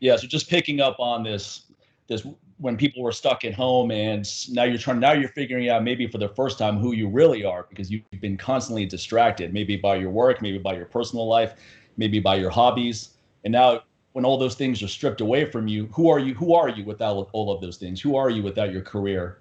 Yeah. So just picking up on this when people were stuck at home and now you're figuring out maybe for the first time who you really are because you've been constantly distracted, maybe by your work, maybe by your personal life, maybe by your hobbies. And now when all those things are stripped away from you, who are you without all of those things? Who are you without your career?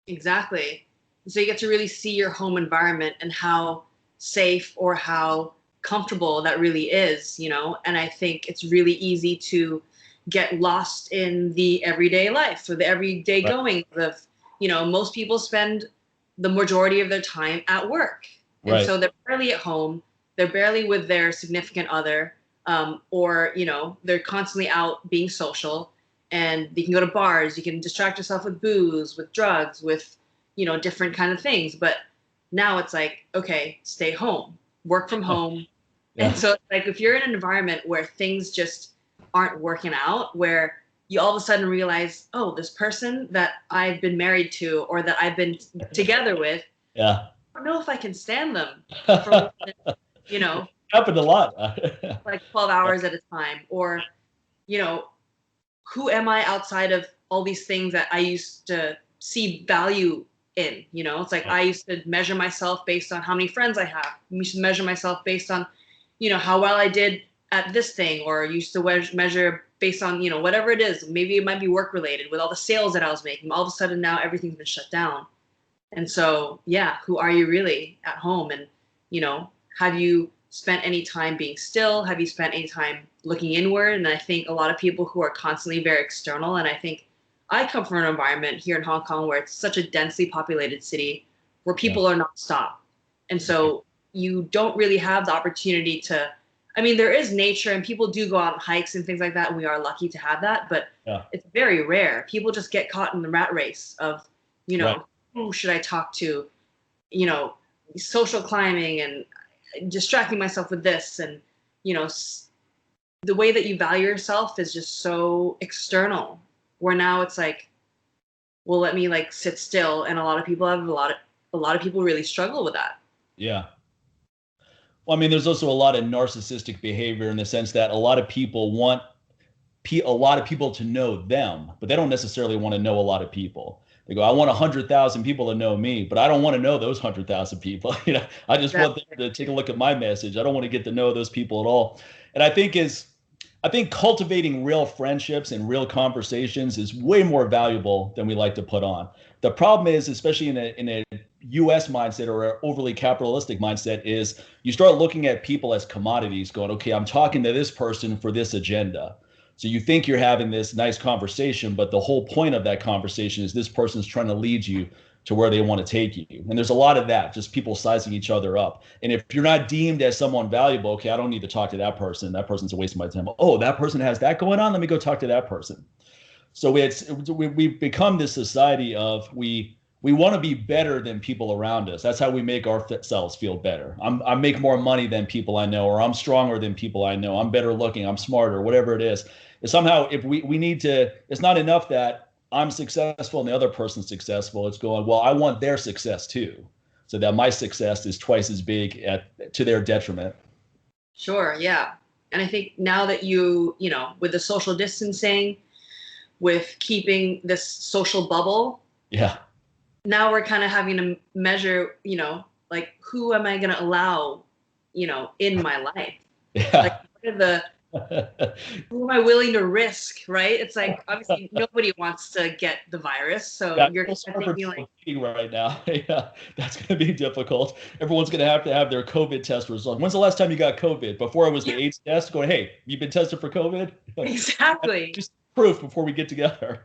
Exactly. So you get to really see your home environment and how safe or how comfortable that really is, you know? And I think it's really easy to get lost in the everyday life or the everyday Right. going of, you know, most people spend the majority of their time at work. And Right. so they're barely at home, they're barely with their significant other, or, you know, they're constantly out being social, and you can go to bars, you can distract yourself with booze, with drugs, with, you know, different kind of things. But now it's like, okay, stay home, work from home. And Yeah. so it's like if you're in an environment where things just aren't working out, where you all of a sudden realize, oh, this person that I've been married to or that I've been together with, Yeah. I don't know if I can stand them for more than, you know, Happened a lot. like 12 hours at a time. Or, you know, who am I outside of all these things that I used to see value in? You know, it's like I used to measure myself based on how many friends I have. I used to measure myself based on, you know, how well I did at this thing, or used to measure based on, you know, whatever it is. Maybe it might be work related with all the sales that I was making. All of a sudden now everything's been shut down. And so, yeah, who are you really at home? And, you know, have you spent any time being still? Have you spent any time looking inward? And I think a lot of people who are constantly very external, and I think I come from an environment here in Hong Kong where it's such a densely populated city where Yeah. people are nonstop. And Right. so you don't really have the opportunity to, I mean, there is nature and people do go out on hikes and things like that, and we are lucky to have that, but Yeah. it's very rare. People just get caught in the rat race of, you Right. know, who should I talk to? You know, social climbing and distracting myself with this. And, you know, the way that you value yourself is just so external, where now it's like, well, let me like sit still. And a lot of people really struggle with that. Yeah. Well, I mean, there's also a lot of narcissistic behavior in the sense that a lot of people want a lot of people to know them, but they don't necessarily want to know a lot of people. They go, I want 100,000 people to know me, but I don't want to know those 100,000 people. I just want them Exactly. to take a look at my message. I don't want to get to know those people at all. And I think cultivating real friendships and real conversations is way more valuable than we like to put on. The problem is, especially in a US mindset or an overly capitalistic mindset, is you start looking at people as commodities, going, okay, I'm talking to this person for this agenda. So you think you're having this nice conversation, but the whole point of that conversation is this person's trying to lead you to where they want to take you. And there's a lot of that, just people sizing each other up. And if you're not deemed as someone valuable, okay, I don't need to talk to that person. That person's a waste of my time. Oh, that person has that going on. Let me go talk to that person. So we've become this society of we want to be better than people around us. That's how we make ourselves feel better. I make more money than people I know, or I'm stronger than people I know. I'm better looking. I'm smarter. Whatever it is. And somehow, if we need to, it's not enough that I'm successful and the other person's successful. It's going, well, I want their success too, so that my success is twice as big to their detriment. Sure. Yeah. And I think now that you know, with the social distancing, with keeping this social bubble, Yeah. now we're kind of having to measure, you know, like who am I going to allow, you know, in my life? Like, Yeah. what are the, who am I willing to risk, right? It's like, obviously, nobody wants to get the virus. So Yeah, I you're feel kind of sorry for thinking, people like, eating right now. Yeah, that's going to be difficult. Everyone's going to have their COVID test result. When's the last time you got COVID? Before it was the yeah, AIDS test, going, hey, you've been tested for COVID? exactly. Just proof before we get together.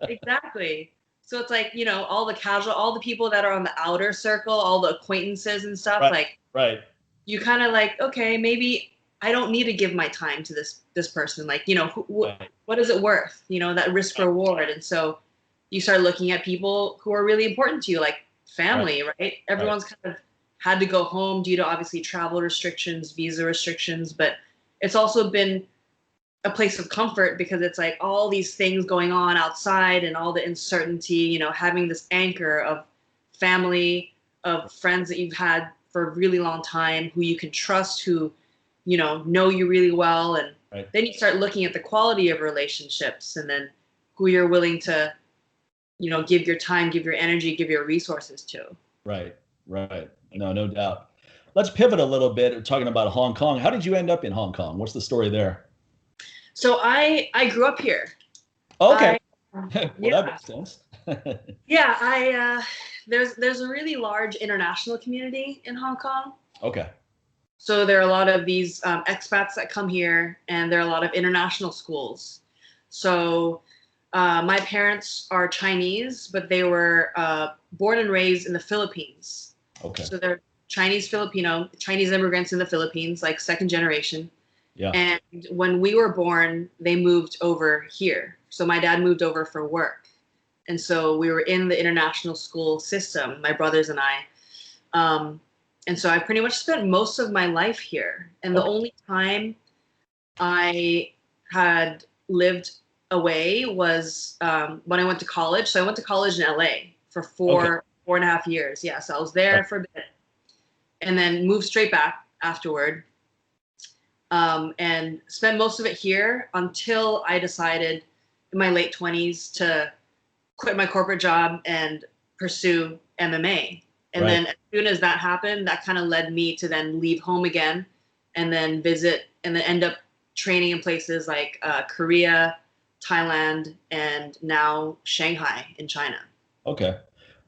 Exactly. So it's like, you know, all the people that are on the outer circle, all the acquaintances and stuff, Right, like, right, you kind of like, okay, maybe I don't need to give my time to this person. Like, you know, right, what is it worth? You know, that risk reward. And so you start looking at people who are really important to you, like right, family, right? right. Everyone's kind of had to go home due to obviously travel restrictions, visa restrictions, but it's also been a place of comfort because it's like all these things going on outside and all the uncertainty, you know, having this anchor of family, of friends that you've had for a really long time, who you can trust, who know you really well. And Right. then you start looking at the quality of relationships, and then who you're willing to, give your time, give your energy, give your resources to. Right. Right. No doubt. Let's pivot a little bit. We're talking about Hong Kong. How did you end up in Hong Kong? What's the story there? So I grew up here. Okay. I Well, Yeah. that makes sense. Yeah, there's a really large international community in Hong Kong. Okay. So there are a lot of these expats that come here, and there are a lot of international schools. So my parents are Chinese, but they were born and raised in the Philippines. Okay. So they're Chinese immigrants in the Philippines, like second generation. Yeah. And when we were born, they moved over here. So my dad moved over for work. And so we were in the international school system, my brothers and I. And so I pretty much spent most of my life here. And the only time I had lived away was when I went to college. So I went to college in LA for 4.5 years. Yeah, so I was there for a bit and then moved straight back afterward. And spent most of it here until I decided in my late 20s to quit my corporate job and pursue MMA. And then as soon as that happened, that kind of led me to then leave home again and then visit and then end up training in places like Korea, Thailand, and now Shanghai in China. Okay.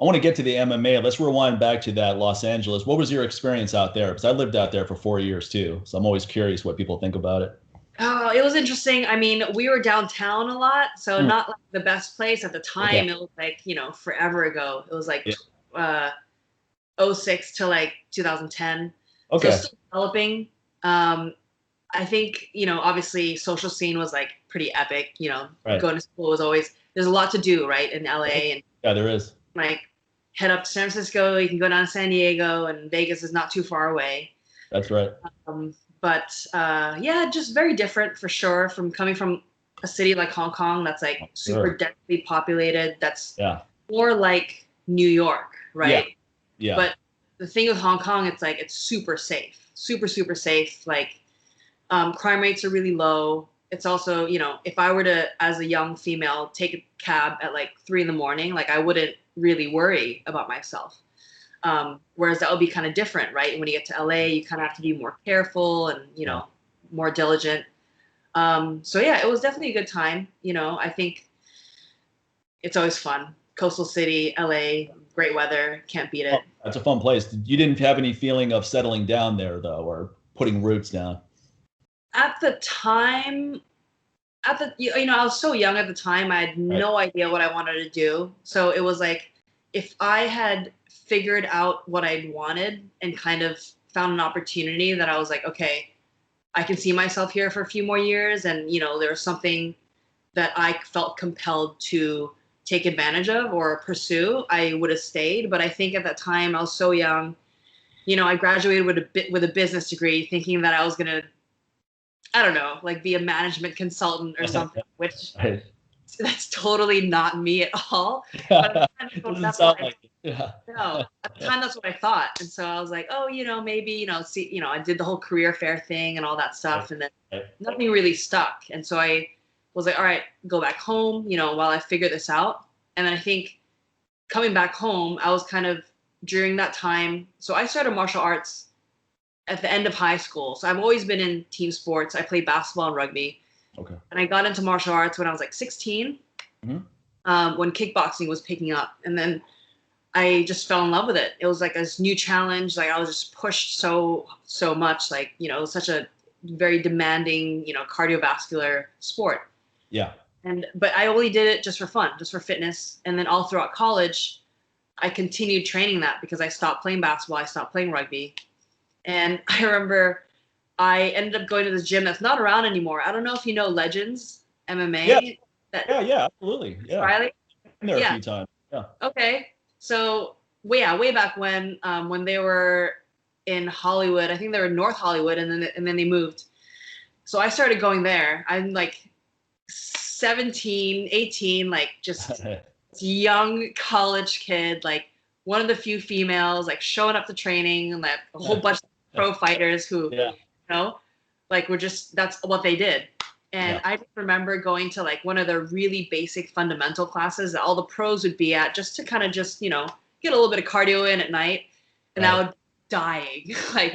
I want to get to the MMA. Let's rewind back to that Los Angeles. What was your experience out there? Because I lived out there for 4 years too. So I'm always curious what people think about it. Oh, it was interesting. I mean, we were downtown a lot, so not like the best place at the time. It was like, forever ago. It was like 06 to like 2010. Okay. So still developing. I think, obviously social scene was like pretty epic, going to school was always, there's a lot to do, right, in LA. And yeah, there is. Like head up to San Francisco, you can go down to San Diego, and Vegas is not too far away. That's right. But yeah, just very different for sure from coming from a city like Hong Kong that's like super densely populated. That's more like New York, right? Yeah. But the thing with Hong Kong, it's like it's super safe, super safe. Like crime rates are really low. It's also, if I were to, as a young female, take a cab at like 3 a.m, like I wouldn't really worry about myself. Whereas that would be kind of different, right? When you get to LA, you kind of have to be more careful and, more diligent. So yeah, it was definitely a good time. I think it's always fun. Coastal city, LA, great weather, can't beat it. That's a fun place. You didn't have any feeling of settling down there though, or putting roots down? At the time, I was so young at the time, I had no idea what I wanted to do. So it was like, if I had figured out what I wanted and kind of found an opportunity that I was like, okay, I can see myself here for a few more years. And, there was something that I felt compelled to take advantage of or pursue, I would have stayed. But I think at that time I was so young, I graduated with a business degree thinking that I was going to, I don't know, like be a management consultant or something, which that's totally not me at all. But at the time, that's what no, at the time that's what I thought. And so I was like, oh, maybe, I did the whole career fair thing and all that stuff. And then nothing really stuck. And so I was like, all right, go back home, while I figure this out. And then I think coming back home, I was kind of during that time. So I started martial arts at the end of high school. So I've always been in team sports. I played basketball and rugby. Okay. And I got into martial arts when I was like 16, when kickboxing was picking up. And then I just fell in love with it. It was like this new challenge. Like I was just pushed so much. Like, it was such a very demanding, cardiovascular sport. Yeah. But I only did it just for fun, just for fitness. And then all throughout college, I continued training that because I stopped playing basketball. I stopped playing rugby. And I remember I ended up going to this gym that's not around anymore. I don't know if you know Legends MMA. Yeah, absolutely. Yeah. Riley? Been there a few times. Yeah. Okay. So way back when they were in Hollywood, I think they were in North Hollywood, and then they moved. So I started going there. I'm like 17, 18, like just young college kid, like one of the few females, like showing up to training, and like a whole bunch of pro fighters who, Like that's what they did. And I remember going to like one of the really basic fundamental classes that all the pros would be at, just to kind of just, you know, get a little bit of cardio in at night. And I would dying, like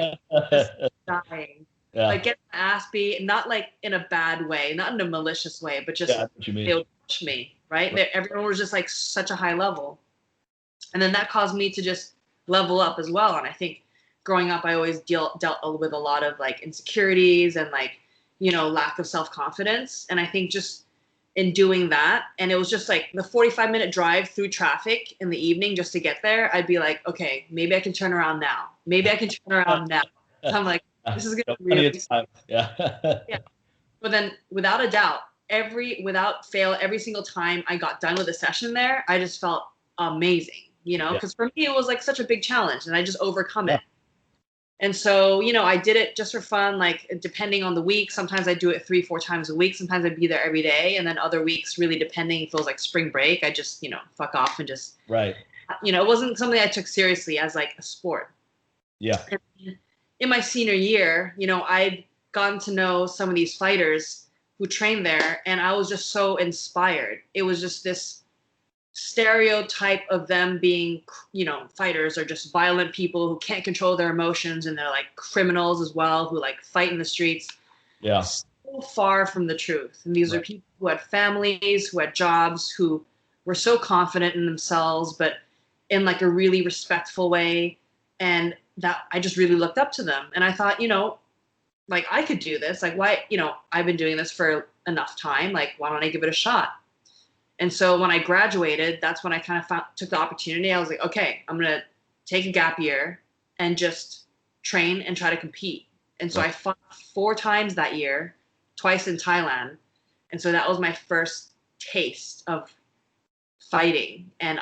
just dying. Like get my ass beat, not like in a bad way, not in a malicious way, but just they would push me, right? Everyone was just like such a high level. And then that caused me to just level up as well. And I think growing up, I always dealt with a lot of like insecurities and like, you know, lack of self-confidence. And I think just in doing that, and it was just like the 45-minute drive through traffic in the evening just to get there, I'd be like, okay, maybe I can turn around now. Maybe I can turn around now. So I'm like, this is gonna be really yeah. But then without a doubt, without fail, every single time I got done with a session there, I just felt amazing, you know, because for me it was like such a big challenge and I just overcome it. And so, you know, I did it just for fun, like depending on the week. Sometimes I do it 3-4 times a week. Sometimes I'd be there every day. And then other weeks, really depending, it feels like spring break, I just, you know, fuck off and just, you know, it wasn't something I took seriously as like a sport. And in my senior year, you know, I'd gotten to know some of these fighters who trained there, and I was just so inspired. It was just this stereotype of them being, you know, fighters are just violent people who can't control their emotions, and they're like criminals as well who like fight in the streets. So far from the truth. And these are people who had families, who had jobs, who were so confident in themselves, but in like a really respectful way. And that I just really looked up to them. And I thought, you know, like I could do this. Like why, you know, I've been doing this for enough time. Like, why don't I give it a shot? And so when I graduated, that's when I kind of took the opportunity. I was like, okay, I'm going to take a gap year and just train and try to compete. And so I fought 4 times that year, twice in Thailand. And so that was my first taste of fighting. And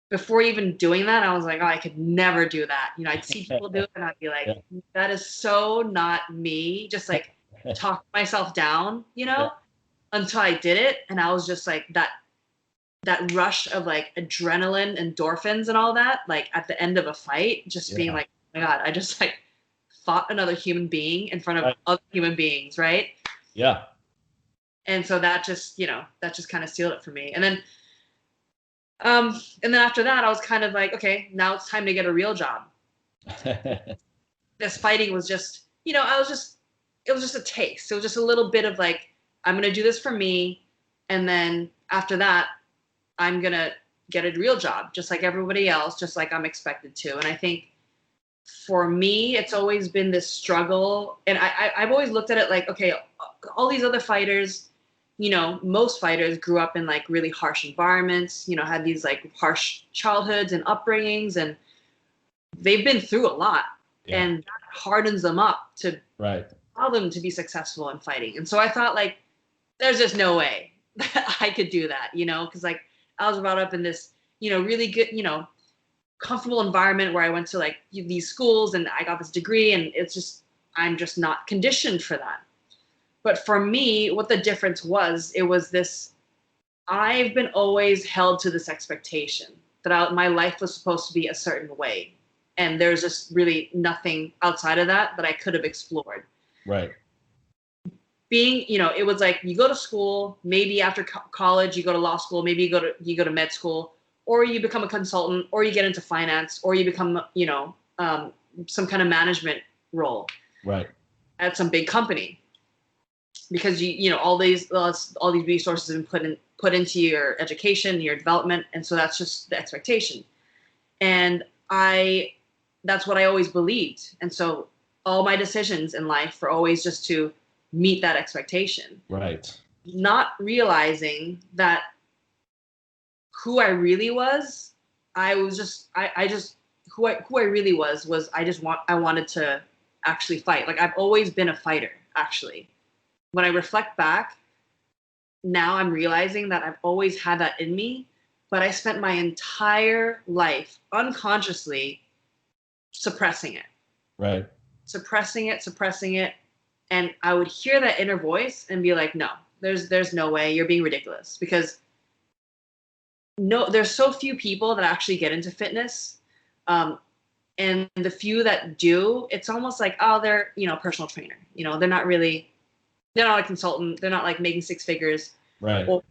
before even doing that, I was like, oh, I could never do that. You know, I'd see people do it and I'd be like, that is so not me. Just like talk myself down, you know? Until I did it, and I was just like that rush of like adrenaline, endorphins, and all that. Like at the end of a fight, just being like, oh my God, I just like fought another human being in front of other human beings, right? And so that just, you know, that just kind of sealed it for me. And then after that, I was kind of like, okay, now it's time to get a real job. This fighting was just, you know, it was just a taste. It was just a little bit of like, I'm going to do this for me. And then after that, I'm going to get a real job, just like everybody else, just like I'm expected to. And I think for me, it's always been this struggle. And I've always looked at it like, okay, all these other fighters, you know, most fighters grew up in like really harsh environments, you know, had these like harsh childhoods and upbringings, and they've been through a lot. And that hardens them up to allow them to be successful in fighting. And so I thought like, there's just no way that I could do that, you know, because like I was brought up in this, you know, really good, you know, comfortable environment where I went to like these schools and I got this degree, and it's just, I'm just not conditioned for that. But for me, what the difference was, it was this, I've been always held to this expectation that my life was supposed to be a certain way. And there's just really nothing outside of that I could have explored. Being, you know, it was like you go to school, maybe after college you go to law school, maybe you go to med school, or you become a consultant, or you get into finance, or you become, you know, some kind of management role at some big company, because you know all these resources have been put into your education, your development, and so that's just the expectation. And that's what I always believed, and so all my decisions in life were always just to meet that expectation. Not realizing that who I really was, I wanted to actually fight. Like I've always been a fighter, actually. When I reflect back, now I'm realizing that I've always had that in me, but I spent my entire life unconsciously suppressing it. Suppressing it. And I would hear that inner voice and be like, no, there's no way, you're being ridiculous. Because there's so few people that actually get into fitness. And the few that do, it's almost like, oh, they're, personal trainer. They're not a consultant. They're not like making six figures. Right. Or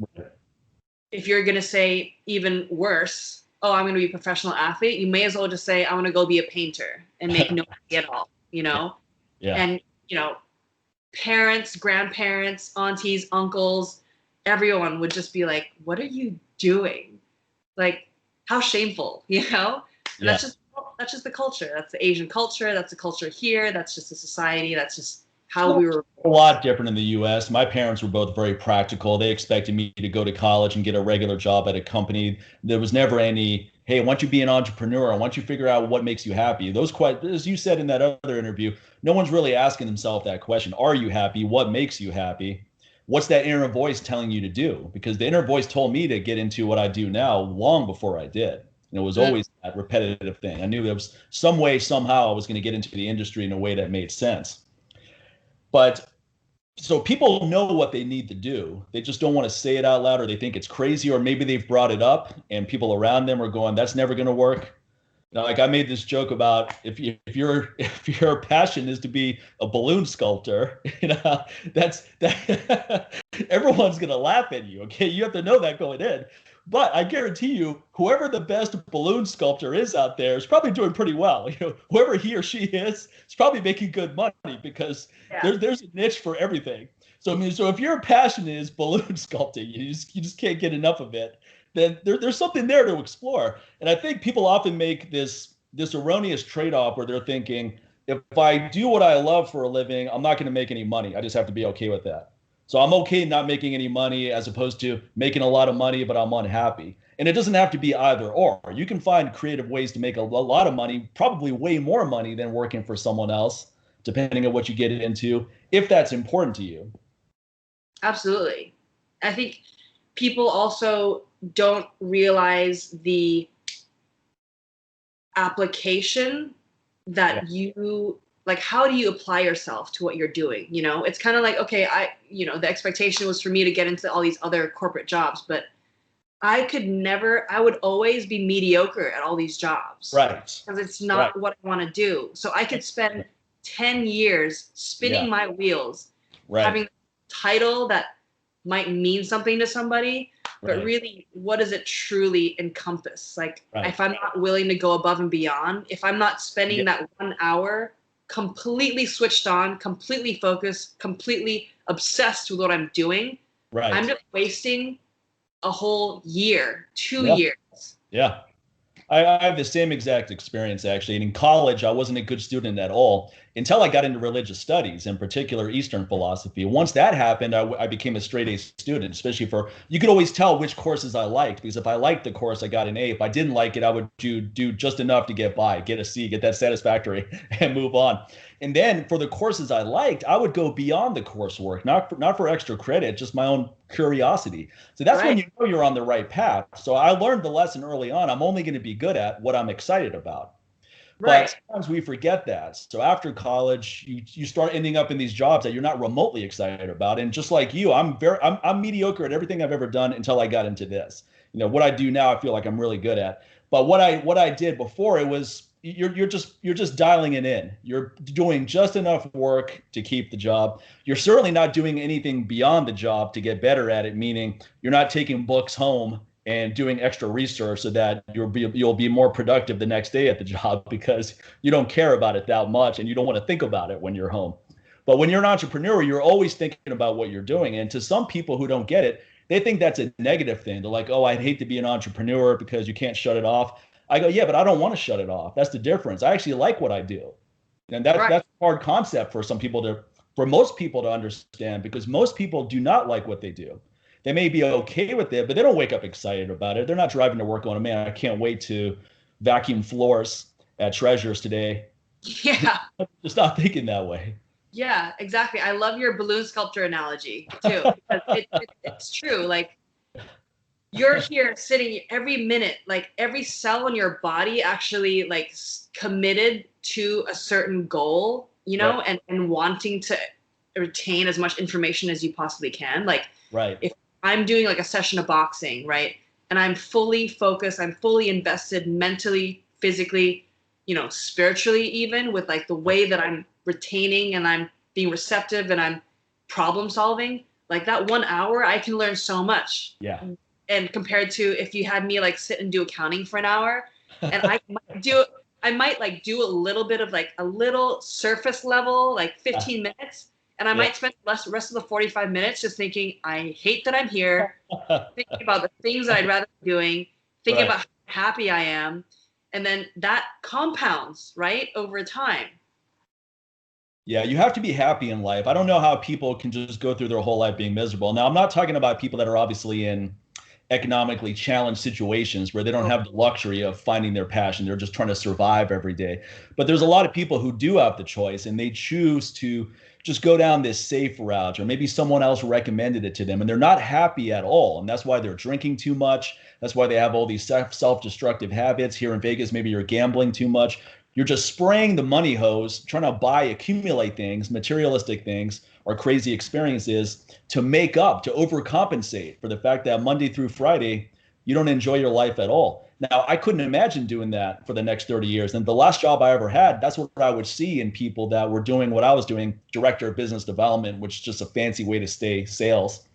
if you're going to say even worse, oh, I'm going to be a professional athlete, you may as well just say, I'm going to go be a painter and make no money at all, Yeah. And, parents, grandparents, aunties, uncles, everyone would just be like, what are you doing? Like, how shameful, And Yeah. that's just the culture. That's the Asian culture. That's the culture here. That's just the society. That's just how we were. A lot different in the US. My parents were both very practical. They expected me to go to college and get a regular job at a company. There was never any, hey, why don't you be an entrepreneur? Why don't you figure out what makes you happy? Those quite, as you said in that other interview, no one's really asking themselves that question. Are you happy? What makes you happy? What's that inner voice telling you to do? Because the inner voice told me to get into what I do now long before I did. And it was always that repetitive thing. I knew there was some way, somehow I was going to get into the industry in a way that made sense. But so people know what they need to do. They just don't want to say it out loud, or they think it's crazy, or maybe they've brought it up and people around them are going, that's never going to work. Like I made this joke about if your passion is to be a balloon sculptor, that's that everyone's going to laugh at you. Okay. You have to know that going in. But I guarantee you, whoever the best balloon sculptor is out there is probably doing pretty well. Whoever he or she is probably making good money because there's a niche for everything. So I mean, so if your passion is balloon sculpting, you just can't get enough of it. Then there's something there to explore. And I think people often make this erroneous trade-off where they're thinking, if I do what I love for a living, I'm not going to make any money. I just have to be okay with that. So I'm okay not making any money as opposed to making a lot of money, but I'm unhappy. And it doesn't have to be either or. You can find creative ways to make a lot of money, probably way more money than working for someone else, depending on what you get into, if that's important to you. Absolutely. I think people also don't realize the application that you like. How do you apply yourself to what you're doing? It's kind of like, okay, the expectation was for me to get into all these other corporate jobs, but I would always be mediocre at all these jobs. Right. Because it's not what I want to do. So I could spend 10 years spinning my wheels, having a title that might mean something to somebody, but really, what does it truly encompass? Like, if I'm not willing to go above and beyond, if I'm not spending that 1 hour completely switched on, completely focused, completely obsessed with what I'm doing, I'm just wasting a whole year, 2 years. Yeah. I have the same exact experience, actually. And in college, I wasn't a good student at all until I got into religious studies, in particular Eastern philosophy. Once that happened, I became a straight A student, especially you could always tell which courses I liked, because if I liked the course, I got an A. If I didn't like it, I would do just enough to get by, get a C, get that satisfactory, and move on. And then for the courses I liked, I would go beyond the coursework, not for extra credit, just my own curiosity. So that's when you know you're on the right path. So I learned the lesson early on. I'm only going to be good at what I'm excited about. But sometimes we forget that. So after college, you start ending up in these jobs that you're not remotely excited about. And just like you, I'm mediocre at everything I've ever done until I got into this. What I do now, I feel like I'm really good at. But what I did before, it was you're just dialing it in. You're doing just enough work to keep the job. You're certainly not doing anything beyond the job to get better at it, meaning you're not taking books home and doing extra research so that you'll be more productive the next day at the job, because you don't care about it that much and you don't want to think about it when you're home. But when you're an entrepreneur, you're always thinking about what you're doing. And to some people who don't get it, they think that's a negative thing. They're like, oh, I'd hate to be an entrepreneur because you can't shut it off. I go, yeah, but I don't want to shut it off. That's the difference. I actually like what I do. And that's a hard concept for most people to understand, because most people do not like what they do. They may be okay with it, but they don't wake up excited about it. They're not driving to work going, man, I can't wait to vacuum floors at Treasures today. Yeah. Just not thinking that way. Yeah, exactly. I love your balloon sculptor analogy too, because it's true. Like, you're here sitting every minute, like every cell in your body actually like committed to a certain goal, and wanting to retain as much information as you possibly can. Like, if I'm doing like a session of boxing, and I'm fully focused, I'm fully invested mentally, physically, spiritually, even with like the way that I'm retaining and I'm being receptive and I'm problem solving, like that 1 hour, I can learn so much. Yeah. And compared to if you had me like sit and do accounting for an hour, and I might like do a little bit of like a little surface level, like 15 minutes. And I might spend the rest of the 45 minutes just thinking, I hate that I'm here, thinking about the things that I'd rather be doing, thinking about how happy I am. And then that compounds, right, over time. Yeah, you have to be happy in life. I don't know how people can just go through their whole life being miserable. Now, I'm not talking about people that are obviously in economically challenged situations where they don't have the luxury of finding their passion. They're just trying to survive every day. But there's a lot of people who do have the choice and they choose to just go down this safe route, or maybe someone else recommended it to them and they're not happy at all. And that's why they're drinking too much. That's why they have all these self-destructive habits. Here in Vegas, maybe you're gambling too much. You're just spraying the money hose, trying to accumulate things, materialistic things, or crazy experiences to make up, to overcompensate for the fact that Monday through Friday, you don't enjoy your life at all. Now, I couldn't imagine doing that for the next 30 years. And the last job I ever had, that's what I would see in people that were doing what I was doing, director of business development, which is just a fancy way to say sales.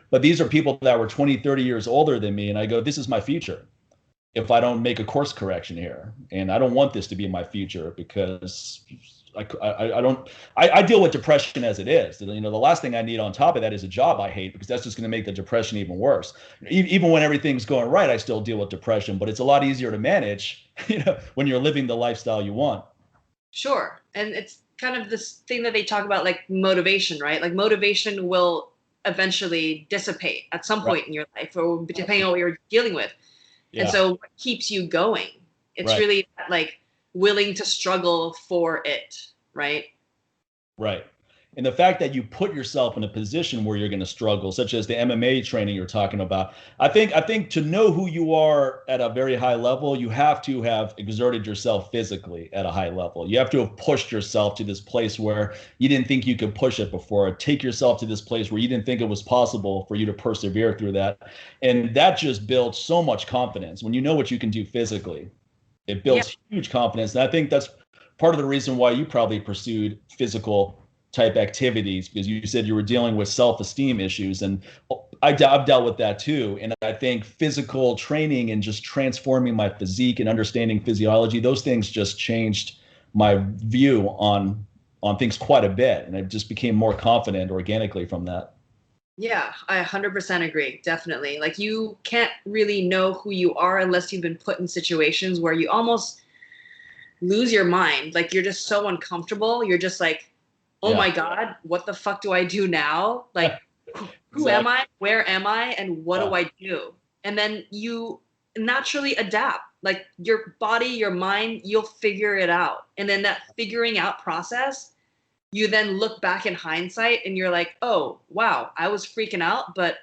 But these are people that were 20, 30 years older than me. And I go, this is my future if I don't make a course correction here. And I don't want this to be my future because I deal with depression as it is. The last thing I need on top of that is a job I hate, because that's just going to make the depression even worse. Even when everything's going right, I still deal with depression, but it's a lot easier to manage, when you're living the lifestyle you want. Sure. And it's kind of this thing that they talk about, like motivation, right? Like motivation will eventually dissipate at some point in your life, or depending on what you're dealing with. Yeah. And so what keeps you going? It's really like willing to struggle for it, right? Right. And the fact that you put yourself in a position where you're going to struggle, such as the MMA training you're talking about, I think to know who you are at a very high level, you have to have exerted yourself physically at a high level. You have to have pushed yourself to this place where you didn't think you could push it before. Take yourself to this place where you didn't think it was possible for you to persevere through that. And that just builds so much confidence when you know what you can do physically. It builds huge confidence. And I think that's part of the reason why you probably pursued physical type activities, because you said you were dealing with self-esteem issues. And I've dealt with that too. And I think physical training and just transforming my physique and understanding physiology, those things just changed my view on things quite a bit. And I just became more confident organically from that. Yeah, I 100% agree. Definitely. Like you can't really know who you are unless you've been put in situations where you almost lose your mind. Like you're just so uncomfortable. You're just like, oh my God, what the fuck do I do now? Like, who am I? Where am I? And what do I do? And then you naturally adapt. Like your body, your mind, you'll figure it out. And then that figuring out process, you then look back in hindsight and you're like, oh, wow, I was freaking out, but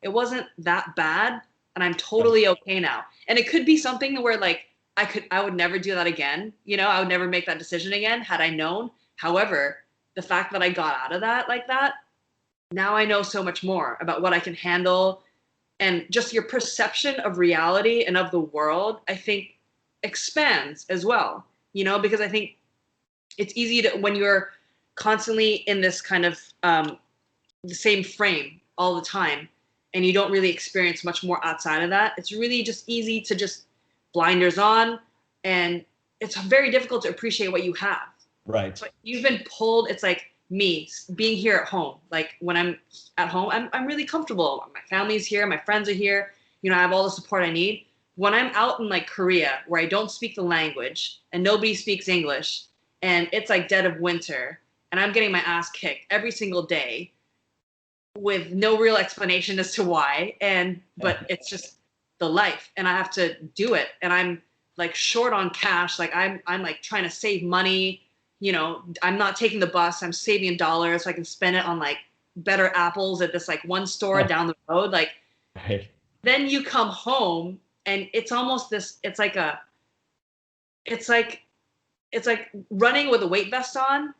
it wasn't that bad. And I'm totally okay now. And it could be something where like, I would never do that again. I would never make that decision again had I known. However, the fact that I got out of that like that, now I know so much more about what I can handle, and just your perception of reality and of the world, I think expands as well, because I think it's easy to, when you're constantly in this kind of the same frame all the time and you don't really experience much more outside of that, it's really just easy to just blinders on, and it's very difficult to appreciate what you have. Right. So you've been pulled. It's like me being here at home. Like when I'm at home, I'm really comfortable. My family's here. My friends are here. I have all the support I need. When I'm out in like Korea, where I don't speak the language and nobody speaks English, and it's like dead of winter, and I'm getting my ass kicked every single day with no real explanation as to why. But it's just the life, and I have to do it. And I'm like short on cash. Like I'm like trying to save money. I'm not taking the bus. I'm saving $1 so I can spend it on like better apples at this like one store down the road. Like, then you come home and it's almost this, it's like running with a weight vest on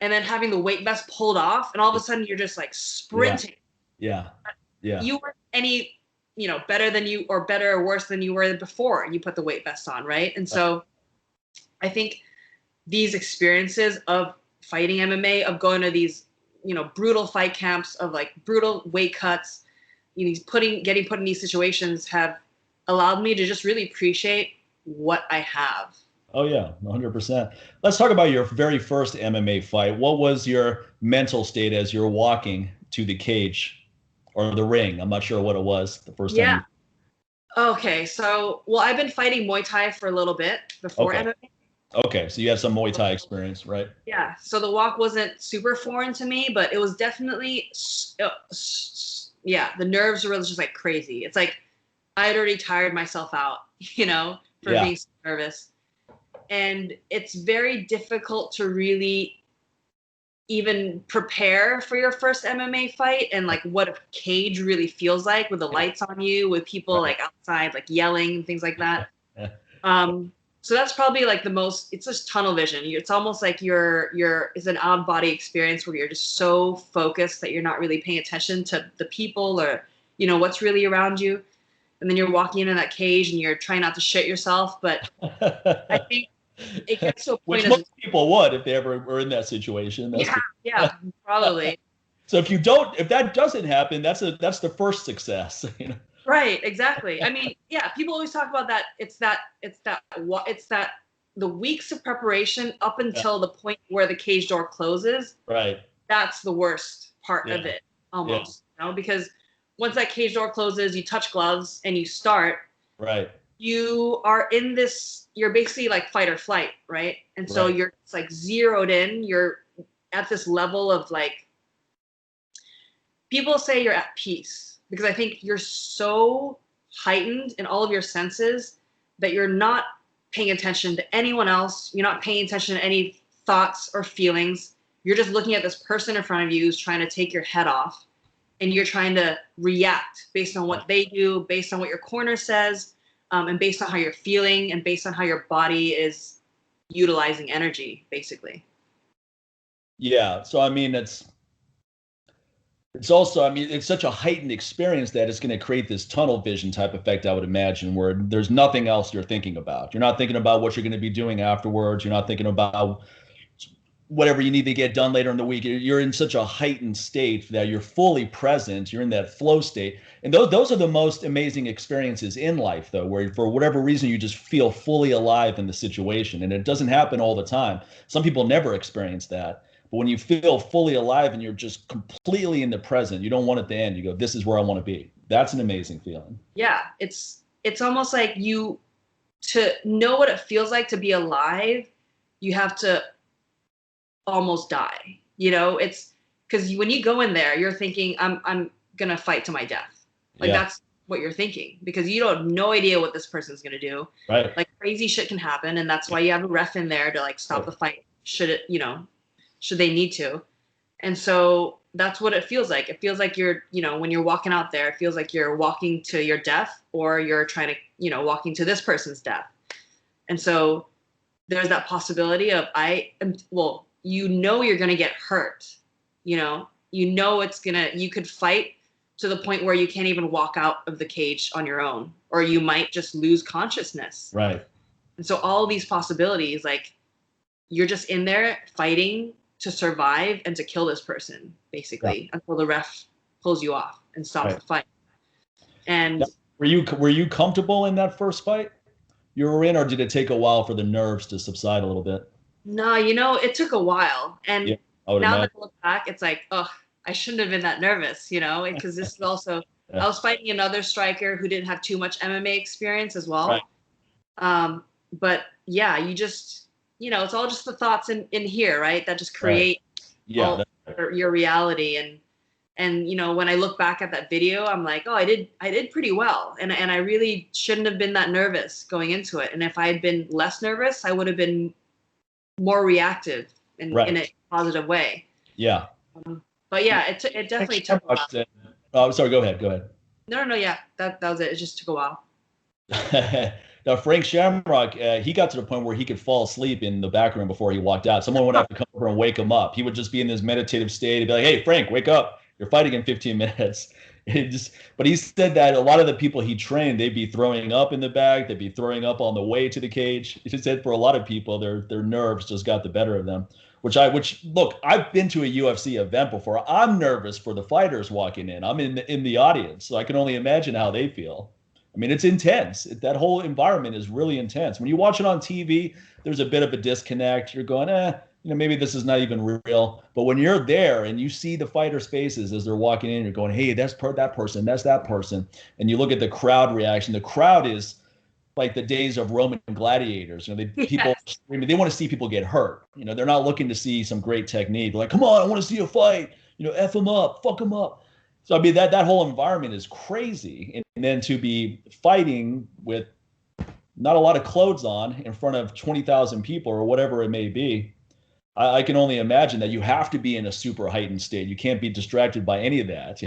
and then having the weight vest pulled off. And all of a sudden you're just like sprinting. Yeah. You weren't any, better than you, or better or worse than you were before you put the weight vest on. Right. And so I think these experiences of fighting MMA, of going to these, you know, brutal fight camps, of like brutal weight cuts, you know, getting put in these situations have allowed me to just really appreciate what I have. Oh yeah, 100%. Let's talk about your very first MMA fight. What was your mental state as you were walking to the cage or the ring? I'm not sure what it was the first time Yeah. you. Okay. So, well, I've been fighting Muay Thai for a little bit before Okay. MMA. Okay. So you have some Muay Thai experience, right? Yeah. So the walk wasn't super foreign to me, but it was definitely, yeah, the nerves were just like crazy. It's like I had already tired myself out, you know, for Yeah. being so nervous. And it's very difficult to really even prepare for your first MMA fight, and like what a cage really feels like with the lights on you, with people Right. like outside like yelling and things like that. Yeah. So that's probably like the most, it's just tunnel vision. It's almost like it's an odd body experience where you're just so focused that you're not really paying attention to the people or, you know, what's really around you. And then you're walking into that cage and you're trying not to shit yourself. But I think it gets to a Which point of, most people would if they ever were in that situation. That's yeah, for yeah, probably. so if that doesn't happen, that's the first success. You know? Right, exactly. I mean, yeah, people always talk about that. It's that the weeks of preparation up Yeah. until the point where the cage door closes. Right. That's the worst part of Yeah. it, Yeah. almost, you know, because once that cage door closes, you touch gloves and you start, Right. you are in this, you're basically like fight or flight, right? And so Right. you're it's like zeroed in, you're at this level of like, people say you're at peace because I think you're so heightened in all of your senses that you're not paying attention to anyone else. You're not paying attention to any thoughts or feelings. You're just looking at this person in front of you who's trying to take your head off, and you're trying to react based on what they do, based on what your corner says, and based on how you're feeling, and based on how your body is utilizing energy, basically. Yeah. So I mean, it's also, I mean, it's such a heightened experience that it's going to create this tunnel vision type effect, I would imagine, where there's nothing else you're thinking about. You're not thinking about what you're going to be doing afterwards. You're not thinking about whatever you need to get done later in the week. You're in such a heightened state that you're fully present. You're in that flow state. And those are the most amazing experiences in life, though, where for whatever reason, you just feel fully alive in the situation. And it doesn't happen all the time. Some people never experience that. But when you feel fully alive and you're just completely in the present, you don't want it to end. You go, this is where I want to be. That's an amazing feeling. Yeah, it's almost like to know what it feels like to be alive, you have to almost die. You know, it's because when you go in there, you're thinking, I'm gonna fight to my death. Like Yeah. that's what you're thinking because you don't have no idea what this person's gonna do. Right. Like crazy shit can happen, and that's why you have a ref in there to like stop the fight. Should they need to. And so that's what it feels like. It feels like you're, you know, when you're walking out there, it feels like you're walking to your death, or you're trying to, you know, walking to this person's death. And so there's that possibility of you know, you're going to get hurt. You know you could fight to the point where you can't even walk out of the cage on your own, or you might just lose consciousness. Right. And so all these possibilities, like you're just in there fighting to survive and to kill this person, basically, until the ref pulls you off and stops the fight. And now, were you comfortable in that first fight you were in, or did it take a while for the nerves to subside a little bit? no, you know, it took a while. And now that I look back, it's like, oh, I shouldn't have been that nervous, you know, because this is also, I was fighting another striker who didn't have too much MMA experience as well. Right. But yeah, you just, you know, it's all just the thoughts in here, right? That just create your reality. And, you know, when I look back at that video, I'm like, oh, I did pretty well. And I really shouldn't have been that nervous going into it. And if I had been less nervous, I would have been more reactive in a positive way. Yeah. But yeah, it definitely took a while. Oh, sorry. Go ahead. No. Yeah, that was it. It just took a while. Now, Frank Shamrock, he got to the point where he could fall asleep in the back room before he walked out. Someone would have to come over and wake him up. He would just be in this meditative state and be like, hey, Frank, wake up. You're fighting in 15 minutes. But he said that a lot of the people he trained, they'd be throwing up in the bag, they'd be throwing up on the way to the cage. He said for a lot of people, their nerves just got the better of them. Which look, I've been to a UFC event before. I'm nervous for the fighters walking in. I'm in the audience, so I can only imagine how they feel. I mean, it's intense. That whole environment is really intense. When you watch it on TV, there's a bit of a disconnect. You're going, maybe this is not even real. But when you're there and you see the fighters' faces as they're walking in, you're going, hey, that's that person, that's that person. And you look at the crowd reaction. The crowd is like the days of Roman gladiators. People screaming. They want to see people get hurt. They're not looking to see some great technique. They're like, come on, I want to see a fight. F them up, fuck them up. So I mean, that whole environment is crazy. And then to be fighting with not a lot of clothes on in front of 20,000 people or whatever it may be, I can only imagine that you have to be in a super heightened state. You can't be distracted by any of that.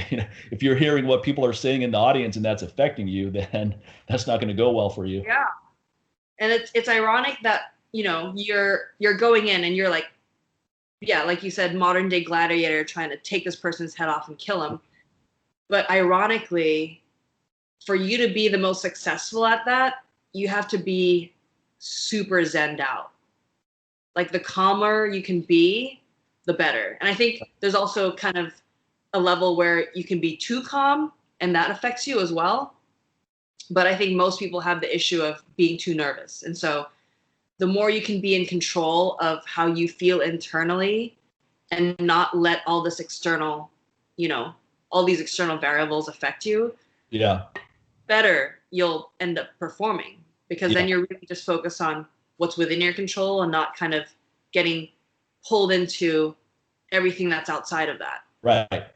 If you're hearing what people are saying in the audience and that's affecting you, then that's not going to go well for you. Yeah. And it's ironic that, you're going in and you're like, yeah, like you said, modern day gladiator trying to take this person's head off and kill him. But ironically, for you to be the most successful at that, you have to be super zenned out. Like the calmer you can be, the better. And I think there's also kind of a level where you can be too calm and that affects you as well. But I think most people have the issue of being too nervous. And so the more you can be in control of how you feel internally and not let all this external, all these external variables affect you, better you'll end up performing, because then you're really just focused on what's within your control and not kind of getting pulled into everything that's outside of that. Right.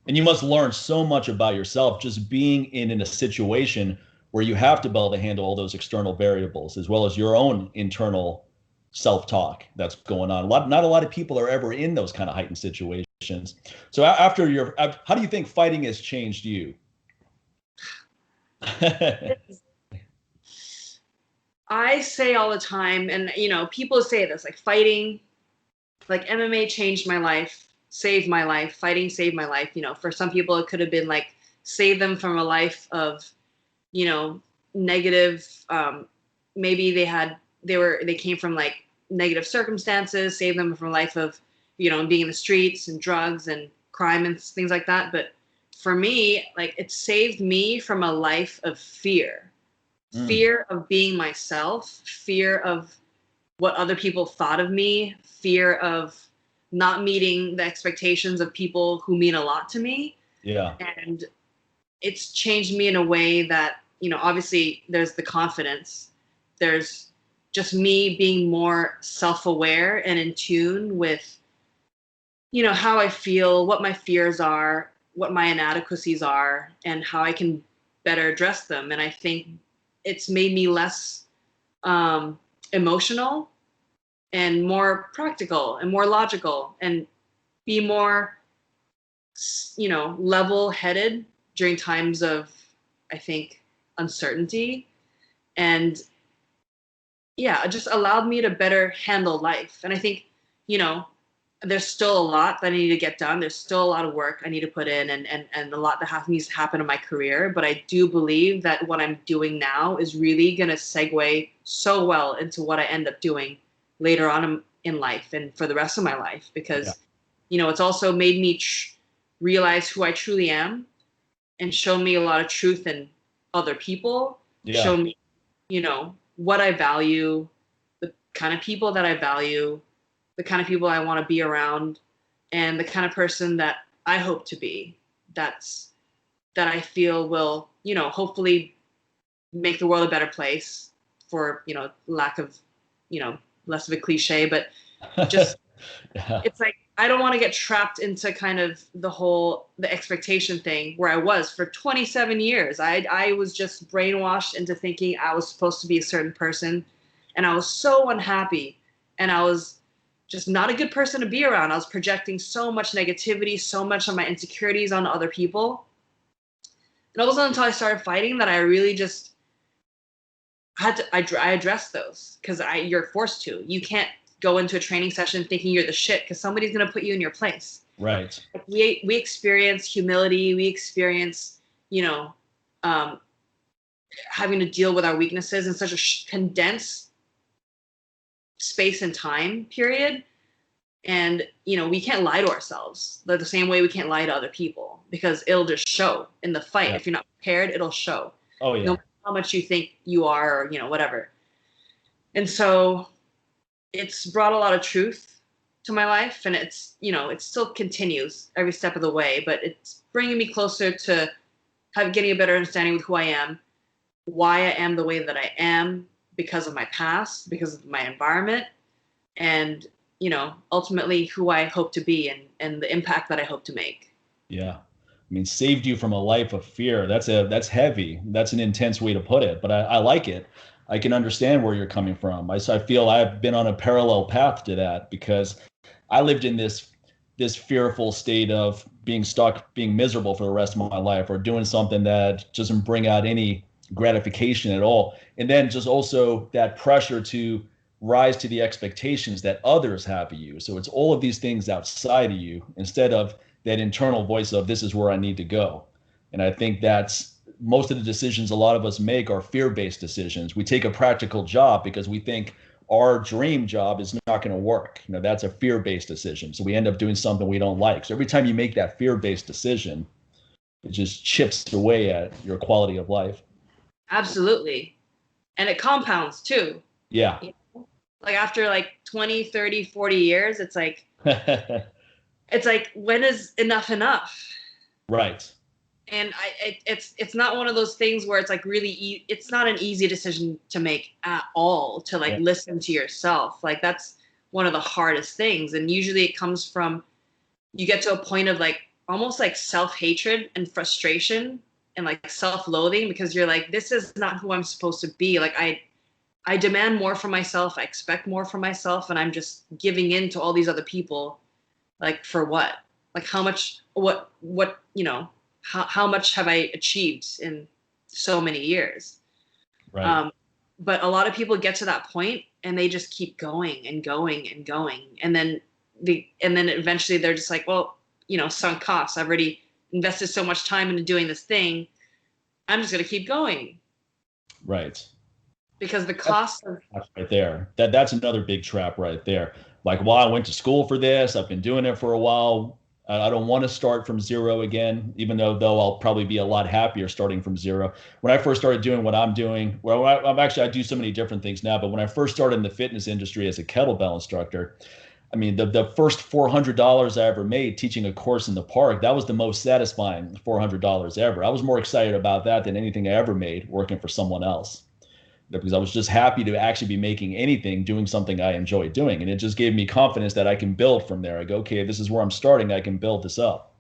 And you must learn so much about yourself just being in a situation where you have to be able to handle all those external variables as well as your own internal self-talk that's going on. Not a lot of people are ever in those kind of heightened situations. So how do you think fighting has changed you? I say all the time, and people say this, like fighting, like MMA changed my life, saved my life, fighting saved my life. For some people it could have been like save them from a life of, negative, maybe they came from like negative circumstances, save them from a life of, being in the streets and drugs and crime and things like that. But for me, like it saved me from a life of fear. Fear of being myself, fear of what other people thought of me, fear of not meeting the expectations of people who mean a lot to me. Yeah. And it's changed me in a way that, obviously there's the confidence. There's just me being more self-aware and in tune with, how I feel, what my fears are, what my inadequacies are, and how I can better address them. And I think it's made me less emotional and more practical and more logical and be more, level-headed during times of, I think, uncertainty. And it just allowed me to better handle life. And I think, there's still a lot that I need to get done. There's still a lot of work I need to put in and a lot that needs to happen in my career. But I do believe that what I'm doing now is really going to segue so well into what I end up doing later on in life and for the rest of my life. Because, it's also made me realize who I truly am and show me a lot of truth in other people. Show me, what I value, the kind of people that I value, the kind of people I want to be around, and the kind of person that I hope to be. That I feel will, hopefully make the world a better place, for, lack of, less of a cliche, but just, it's like, I don't want to get trapped into kind of the expectation thing where I was for 27 years. I was just brainwashed into thinking I was supposed to be a certain person, and I was so unhappy, and I was just not a good person to be around. I was projecting so much negativity, so much of my insecurities onto other people. And it wasn't until I started fighting that I really just I addressed those, because you're forced to. You can't go into a training session thinking you're the shit, because somebody's going to put you in your place. Right. We experience humility. We experience, you know, having to deal with our weaknesses in such a condensed space and time period. And, you know, we can't lie to ourselves the same way we can't lie to other people, because it'll just show in the fight. Yeah. If you're not prepared, it'll show. Oh, yeah. No matter how much you think you are, or, you know, whatever. And so it's brought a lot of truth to my life, and it's, you know, it still continues every step of the way, but it's bringing me closer to getting a better understanding of who I am, why I am the way that I am, because of my past, because of my environment, and, you know, ultimately who I hope to be, and the impact that I hope to make. Yeah. I mean, saved you from a life of fear. That's heavy. That's an intense way to put it, but I like it. I can understand where you're coming from. I feel I've been on a parallel path to that, because I lived in this fearful state of being stuck, being miserable for the rest of my life, or doing something that doesn't bring out any gratification at all. And then just also that pressure to rise to the expectations that others have of you. So it's all of these things outside of you, instead of that internal voice of, this is where I need to go. And I think that's most of the decisions a lot of us make are fear-based decisions. We take a practical job because we think our dream job is not going to work. You know, that's a fear-based decision. So we end up doing something we don't like. So every time you make that fear-based decision, it just chips away at your quality of life. Absolutely. And it compounds too. Yeah. Like after like 20, 30, 40 years, it's like, it's like, when is enough enough? Right. And it's not one of those things where it's like really, it's not an easy decision to make at all, to like listen to yourself. Like that's one of the hardest things. And usually it comes from, you get to a point of like, almost like self-hatred and frustration and like self-loathing, because you're like, this is not who I'm supposed to be. Like I demand more from myself. I expect more from myself. And I'm just giving in to all these other people. Like for what? Like how much, what, you know, how much have I achieved in so many years? Right. But a lot of people get to that point and they just keep going and going and going. And then eventually they're just like, well, you know, sunk costs. I've already invested so much time into doing this thing. I'm just going to keep going. Right. Because the cost of right there, that's another big trap right there. Like, well, I went to school for this. I've been doing it for a while. I don't want to start from zero again, even though I'll probably be a lot happier starting from zero. When I first started doing what I'm doing, well, I do so many different things now, but when I first started in the fitness industry as a kettlebell instructor, I mean, the first $400 I ever made teaching a course in the park, that was the most satisfying $400 ever. I was more excited about that than anything I ever made working for someone else, because I was just happy to actually be making anything, doing something I enjoy doing. And it just gave me confidence that I can build from there. I go, okay, this is where I'm starting. I can build this up.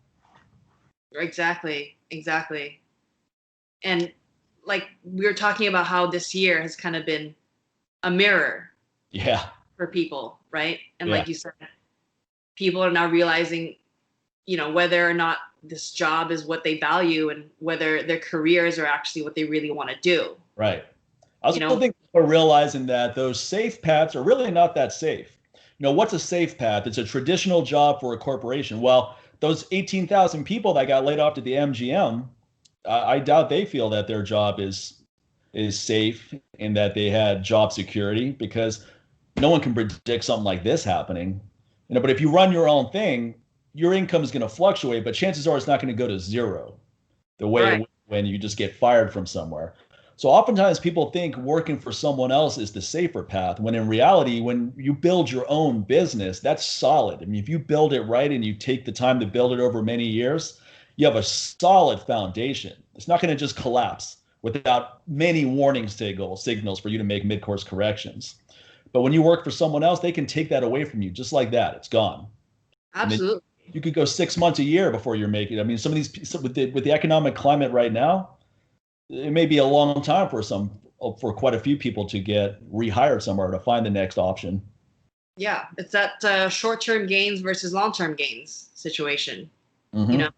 Exactly. And like we were talking about how this year has kind of been a mirror for people, right? And like you said, people are now realizing, you know, whether or not this job is what they value and whether their careers are actually what they really want to do. Right. I also think people are realizing that those safe paths are really not that safe. You know, what's a safe path? It's a traditional job for a corporation. Well, those 18,000 people that got laid off at the MGM, I doubt they feel that their job is safe and that they had job security, because no one can predict something like this happening. You know, but if you run your own thing, your income is going to fluctuate, but chances are it's not going to go to zero the way when you just get fired from somewhere. So oftentimes people think working for someone else is the safer path, when in reality, when you build your own business, that's solid. I mean, if you build it right and you take the time to build it over many years, you have a solid foundation. It's not going to just collapse without many warning signals for you to make mid-course corrections. But when you work for someone else, they can take that away from you just like that. It's gone. Absolutely. You could go 6 months, a year before you're making. I mean, some of these, with the economic climate right now, it may be a long time for quite a few people to get rehired somewhere to find the next option. Yeah, it's that short-term gains versus long-term gains situation. Mm-hmm. You know,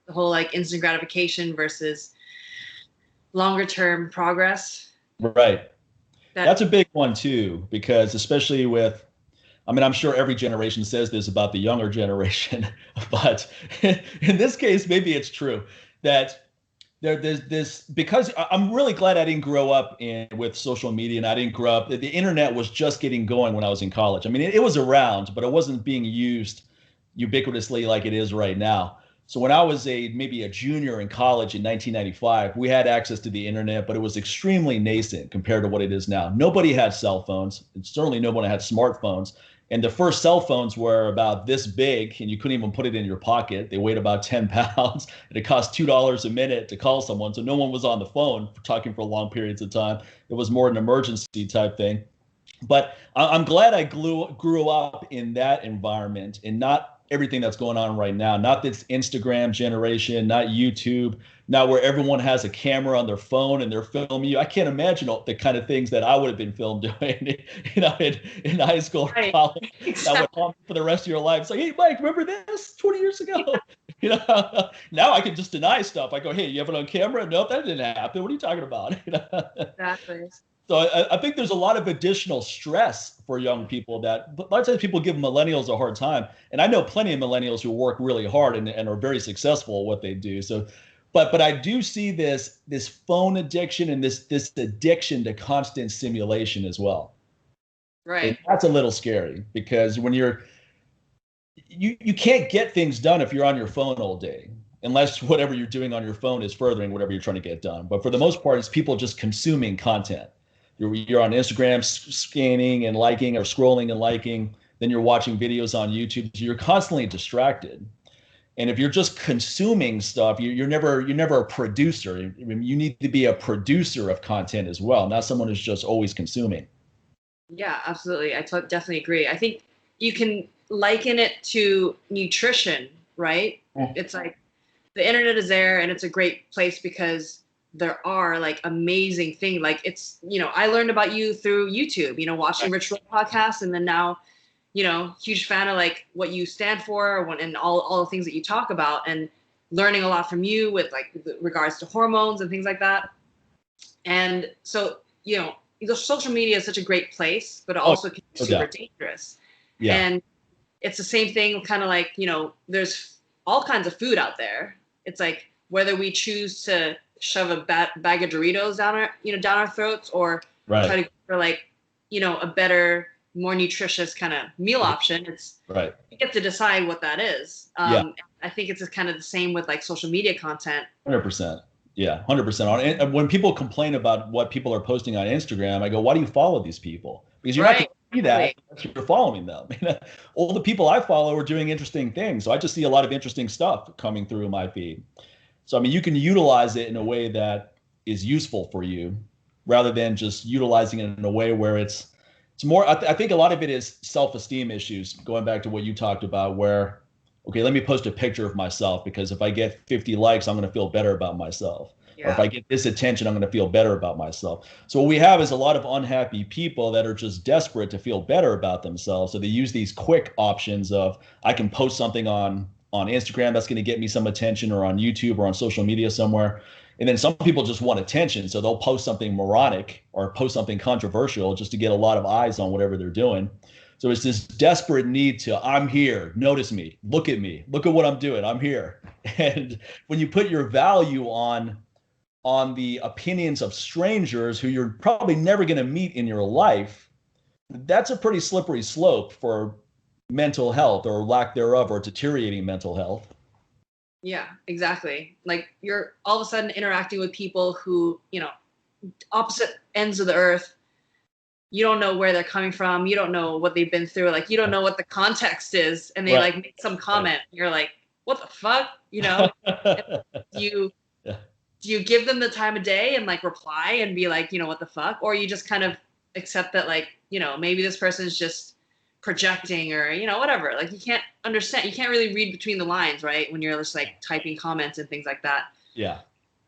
the whole like instant gratification versus longer-term progress. Right. That's a big one too, because especially with, I mean, I'm sure every generation says this about the younger generation, but in this case, maybe it's true that there's this, because I'm really glad I didn't grow up with social media, and I didn't grow up. The internet was just getting going when I was in college. I mean, it was around, but it wasn't being used ubiquitously like it is right now. So when I was maybe a junior in college in 1995, we had access to the internet, but it was extremely nascent compared to what it is now. Nobody had cell phones, and certainly nobody had smartphones. And the first cell phones were about this big, and you couldn't even put it in your pocket. They weighed about 10 pounds, and it cost $2 a minute to call someone. So no one was on the phone talking for long periods of time. It was more an emergency type thing. But I'm glad I grew up in that environment, and not everything that's going on right now. Not this Instagram generation, not YouTube, not where everyone has a camera on their phone and they're filming you. I can't imagine all the kind of things that I would have been filmed doing, in high school or college. That would haunt for the rest of your life. It's like, hey, Mike, remember this 20 years ago? Now I can just deny stuff. I go, hey, you have it on camera? Nope, that didn't happen. What are you talking about? Exactly. So I think there's a lot of additional stress for young people that a lot of times people give millennials a hard time. And I know plenty of millennials who work really hard and are very successful at what they do. So, but I do see this phone addiction and this addiction to constant stimulation as well. Right. And that's a little scary, because when you can't get things done if you're on your phone all day, unless whatever you're doing on your phone is furthering whatever you're trying to get done. But for the most part, it's people just consuming content. You're on Instagram scanning and liking, or scrolling and liking. Then you're watching videos on YouTube. So you're constantly distracted. And if you're just consuming stuff, you're never a producer. You need to be a producer of content as well, not someone who's just always consuming. Yeah, absolutely. I definitely agree. I think you can liken it to nutrition, right? Yeah. It's like the internet is there, and it's a great place because there are like amazing things. Like it's, I learned about you through YouTube, watching Rich Roll podcasts, and then now, huge fan of like what you stand for and all the things that you talk about, and learning a lot from you with like regards to hormones and things like that. And so, social media is such a great place, but it also can be super dangerous. Yeah. And it's the same thing, kind of like, there's all kinds of food out there. It's like whether we choose to shove a bag of Doritos down our throats, or try to go for like, a better, more nutritious kind of meal option. It's right. You get to decide what that is. I think it's kind of the same with like social media content. 100%. Yeah, 100%. And when people complain about what people are posting on Instagram, I go, why do you follow these people? Because you're not going to see that unless you're following them. All the people I follow are doing interesting things. So I just see a lot of interesting stuff coming through my feed. So, I mean, you can utilize it in a way that is useful for you, rather than just utilizing it in a way where it's more, I think a lot of it is self-esteem issues, going back to what you talked about, where, okay, let me post a picture of myself, because if I get 50 likes, I'm going to feel better about myself. Yeah. Or if I get this attention, I'm going to feel better about myself. So what we have is a lot of unhappy people that are just desperate to feel better about themselves. So they use these quick options of, I can post something on Instagram that's going to get me some attention, or on YouTube or on social media somewhere. And then some people just want attention. So they'll post something moronic or post something controversial just to get a lot of eyes on whatever they're doing. So it's this desperate need to, I'm here, notice me, look at what I'm doing, I'm here. And when you put your value on the opinions of strangers who you're probably never going to meet in your life, that's a pretty slippery slope for mental health, or lack thereof, or deteriorating mental health. Yeah, exactly. Like you're all of a sudden interacting with people who, opposite ends of the earth. You don't know where they're coming from. You don't know what they've been through. Like, you don't know what the context is. And they like make some comment. You're like, what the fuck? Do you give them the time of day and like reply and be like, what the fuck? Or you just kind of accept that, like, maybe this person is just projecting, or, whatever. Like, you can't understand. You can't really read between the lines, right? When you're just like typing comments and things like that. Yeah.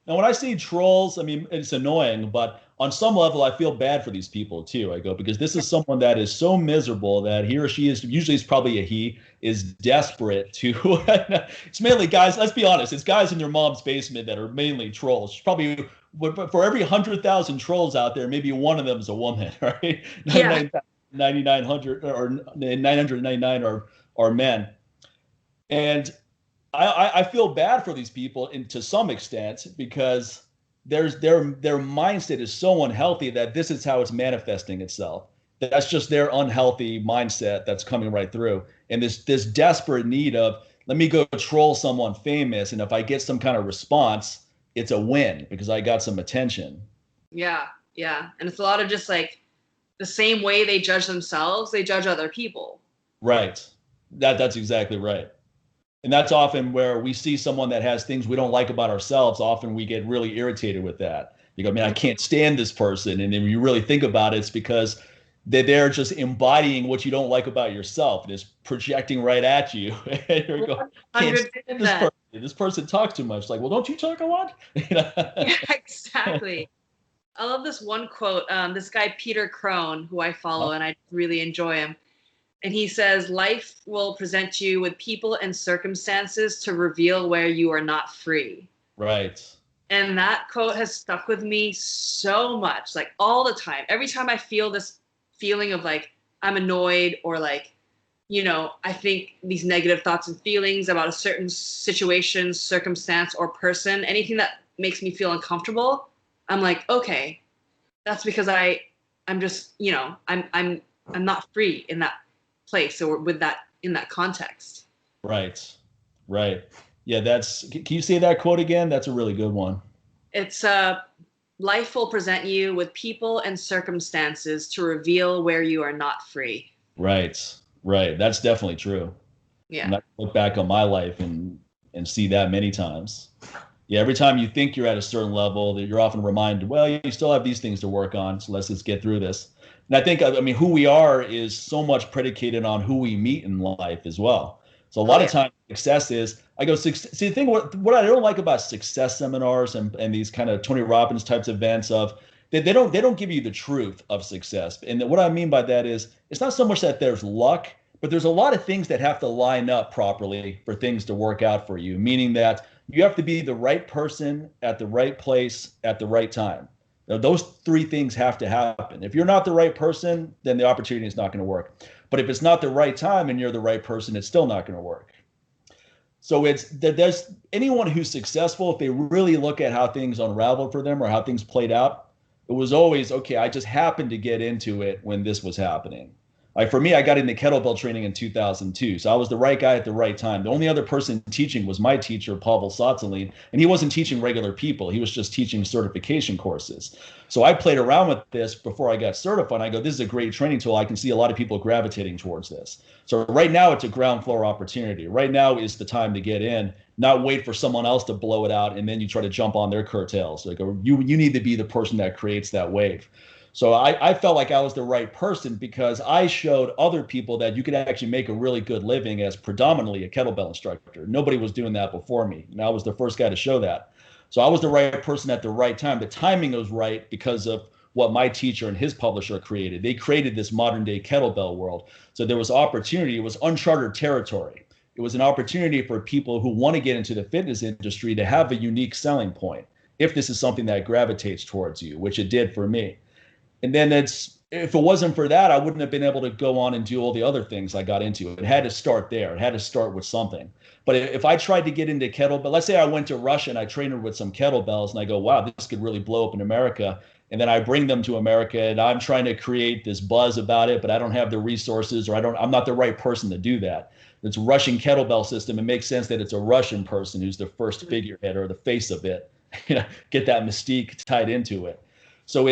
And when I see trolls, I mean, it's annoying, but on some level, I feel bad for these people too. I go, because this is someone that is so miserable that he or she is, usually it's probably a he, is desperate to, it's mainly guys, let's be honest, it's guys in their mom's basement that are mainly trolls. Probably for every 100,000 trolls out there, maybe one of them is a woman, right? Yeah. 9,900 or 999 are men. And I feel bad for these people to some extent because their mindset is so unhealthy that this is how it's manifesting itself. That's just their unhealthy mindset that's coming right through. And this desperate need of, let me go troll someone famous, and if I get some kind of response, it's a win because I got some attention. Yeah, yeah. And it's a lot of just like the same way they judge themselves, they judge other people. Right. That's exactly right. And that's often where we see someone that has things we don't like about ourselves. Often we get really irritated with that. You go, man, I can't stand this person. And then when you really think about it, it's because they're just embodying what you don't like about yourself and it's projecting right at you. And you're going, can't stand this 100%. person. This person talks too much. Like, well, don't you talk a lot? Yeah, exactly. I love this one quote. This guy, Peter Crone, who I follow and I really enjoy him. And he says, life will present you with people and circumstances to reveal where you are not free. Right. And that quote has stuck with me so much, like all the time. Every time I feel this feeling of like, I'm annoyed or like, I think these negative thoughts and feelings about a certain situation, circumstance, or person, anything that makes me feel uncomfortable, I'm like, okay, that's because I'm just, I'm not free in that place or with that in that context. Right. Right. Yeah, can you say that quote again? That's a really good one. It's life will present you with people and circumstances to reveal where you are not free. Right. Right. That's definitely true. Yeah. And I look back on my life and see that many times. Yeah, every time you think you're at a certain level, that you're often reminded, well, you still have these things to work on, so let's just get through this. And I mean, who we are is so much predicated on who we meet in life as well. So a lot of times success is, see, the thing, what I don't like about success seminars and these kind of Tony Robbins types of events of, they don't give you the truth of success. And what I mean by that is, it's not so much that there's luck, but there's a lot of things that have to line up properly for things to work out for you, meaning that you have to be the right person at the right place at the right time. Now, those three things have to happen. If you're not the right person, then the opportunity is not going to work. But if it's not the right time and you're the right person, it's still not going to work. So there's anyone who's successful, if they really look at how things unraveled for them or how things played out, it was always, okay, I just happened to get into it when this was happening. Like for me, I got into kettlebell training in 2002. So I was the right guy at the right time. The only other person teaching was my teacher, Pavel Satsalin, and he wasn't teaching regular people. He was just teaching certification courses. So I played around with this before I got certified. I go, this is a great training tool. I can see a lot of people gravitating towards this. So right now it's a ground floor opportunity. Right now is the time to get in, not wait for someone else to blow it out and then you try to jump on their curtails. Like you need to be the person that creates that wave. So I felt like I was the right person because I showed other people that you could actually make a really good living as predominantly a kettlebell instructor. Nobody was doing that before me. And I was the first guy to show that. So I was the right person at the right time. The timing was right because of what my teacher and his publisher created. They created this modern day kettlebell world. So there was opportunity. It was uncharted territory. It was an opportunity for people who want to get into the fitness industry to have a unique selling point if this is something that gravitates towards you, which it did for me. And then if it wasn't for that, I wouldn't have been able to go on and do all the other things I got into. It had to start there. It had to start with something. But if I tried to get into kettlebell, let's say I went to Russia and I trained with some kettlebells and I go, wow, this could really blow up in America. And then I bring them to America and I'm trying to create this buzz about it, but I don't have the resources or I'm not the right person to do that. It's a Russian kettlebell system. It makes sense that it's a Russian person who's the first figurehead or the face of it, get that mystique tied into it. So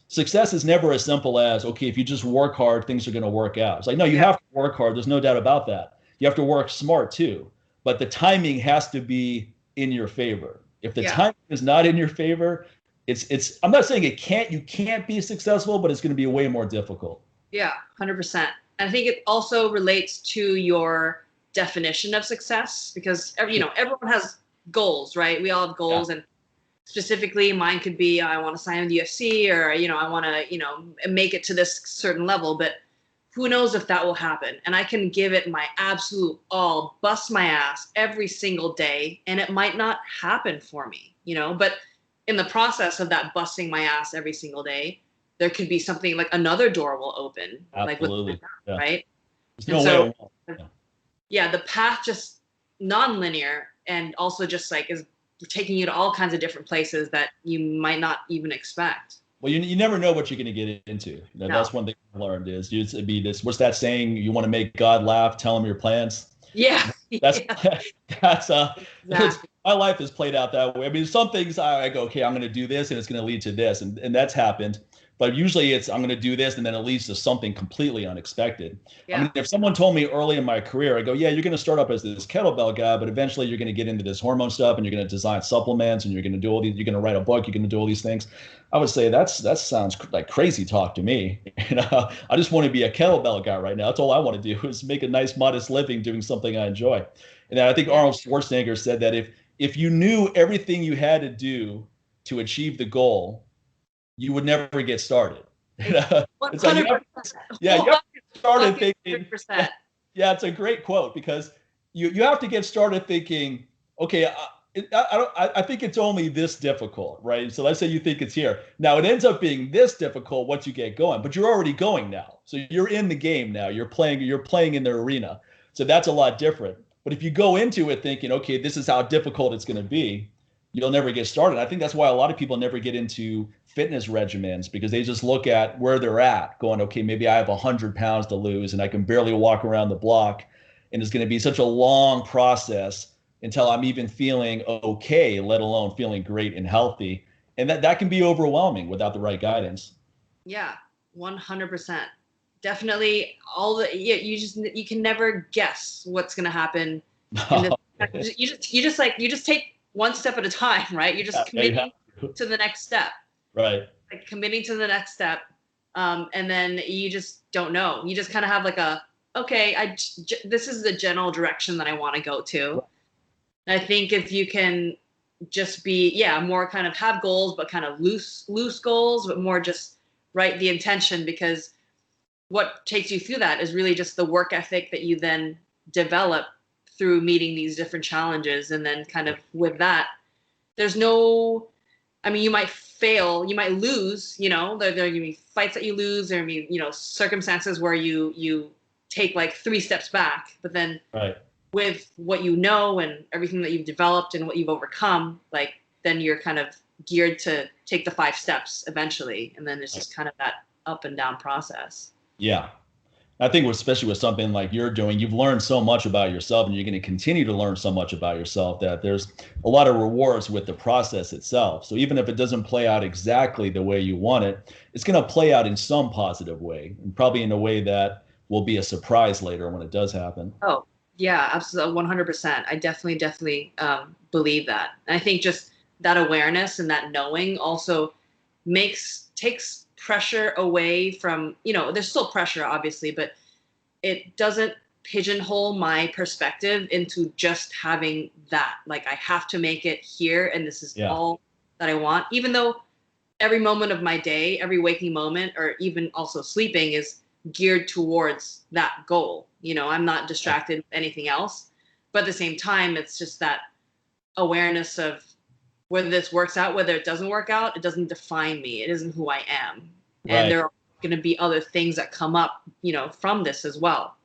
success is never as simple as, okay, if you just work hard, things are going to work out. It's like, no, you have to work hard. There's no doubt about that. You have to work smart too, but the timing has to be in your favor. If the timing is not in your favor, I'm not saying you can't be successful, but it's going to be way more difficult. Yeah, 100%. And I think it also relates to your definition of success because everyone has goals, right? We all have goals and specifically mine could be I want to sign with the UFC or I want to make it to this certain level, but who knows if that will happen. And I can give it my absolute all, bust my ass every single day, and it might not happen for me, but in the process of that busting my ass every single day, there could be something like another door will open. Absolutely. Like with that, right? There's no way. The path just non-linear and also just like is taking you to all kinds of different places that you might not even expect. Well, you never know what you're going to get into. You know, No. that's one thing I learned is it'd be this. What's that saying? You want to make God laugh? Tell him your plans. Yeah. That's Yeah. that's Exactly. my life has played out that way. I mean, some things I go, okay, I'm going to do this, and it's going to lead to this, and that's happened. But usually it's I'm going to do this, and then it leads to something completely unexpected. I Yeah. mean, if someone told me early in my career, I go, yeah, you're going to start up as this kettlebell guy, but eventually you're going to get into this hormone stuff, and you're going to design supplements, and you're going to do all these, you're going to write a book, you're going to do all these things. I would say that sounds like crazy talk to me. You know, I just want to be a kettlebell guy right now. That's all I want to do is make a nice, modest living doing something I enjoy. And I think Yeah. Arnold Schwarzenegger said that if you knew everything you had to do to achieve the goal, you would never get started. It's like you 100%. have, yeah, you have to get started Fucking thinking, 100%. yeah, it's a great quote because you have to get started thinking, okay, I think it's only this difficult, right? So let's say you think it's here. Now it ends up being this difficult once you get going, but you're already going now. So you're in the game now. You're playing in the arena. So that's a lot different. But if you go into it thinking, okay, this is how difficult it's going to be, you'll never get started. I think that's why a lot of people never get into fitness regimens because they just look at where they're at, going, okay, maybe I have 100 pounds to lose and I can barely walk around the block. And it's going to be such a long process until I'm even feeling okay, let alone feeling great and healthy. And that can be overwhelming without the right guidance. Yeah, 100%. Definitely all the you can never guess what's going to happen in the you just take one step at a time, right? You're just Yeah, you committing have to the next step. right. Like committing to the next step. And then you just don't know. You just kind of have like a okay, this is the general direction that I want to go to. I think if you can just be, yeah, more kind of have goals, but kind of loose goals, but more just write the intention because what takes you through that is really just the work ethic that you then develop through meeting these different challenges. And then kind of with that, there's no, I mean, you might fail, you might lose, there are going to be fights that you lose, there are going to be, circumstances where you take like 3 steps back, but then Right. with what you know and everything that you've developed and what you've overcome, like then you're kind of geared to take the 5 steps eventually. And then it's just kind of that up and down process. Yeah. I think especially with something like you're doing, you've learned so much about yourself and you're going to continue to learn so much about yourself that there's a lot of rewards with the process itself. So even if it doesn't play out exactly the way you want it, it's going to play out in some positive way and probably in a way that will be a surprise later when it does happen. Oh, yeah, absolutely. 100%. I definitely believe that. And I think just that awareness and that knowing also takes pressure away from, there's still pressure obviously, but it doesn't pigeonhole my perspective into just having that. Like I have to make it here and this is all that I want, even though every moment of my day, every waking moment, or even also sleeping is geared towards that goal. I'm not distracted with anything else, but at the same time, it's just that awareness of whether this works out, whether it doesn't work out, it doesn't define me. It isn't who I am. Right. And there are going to be other things that come up, from this as well.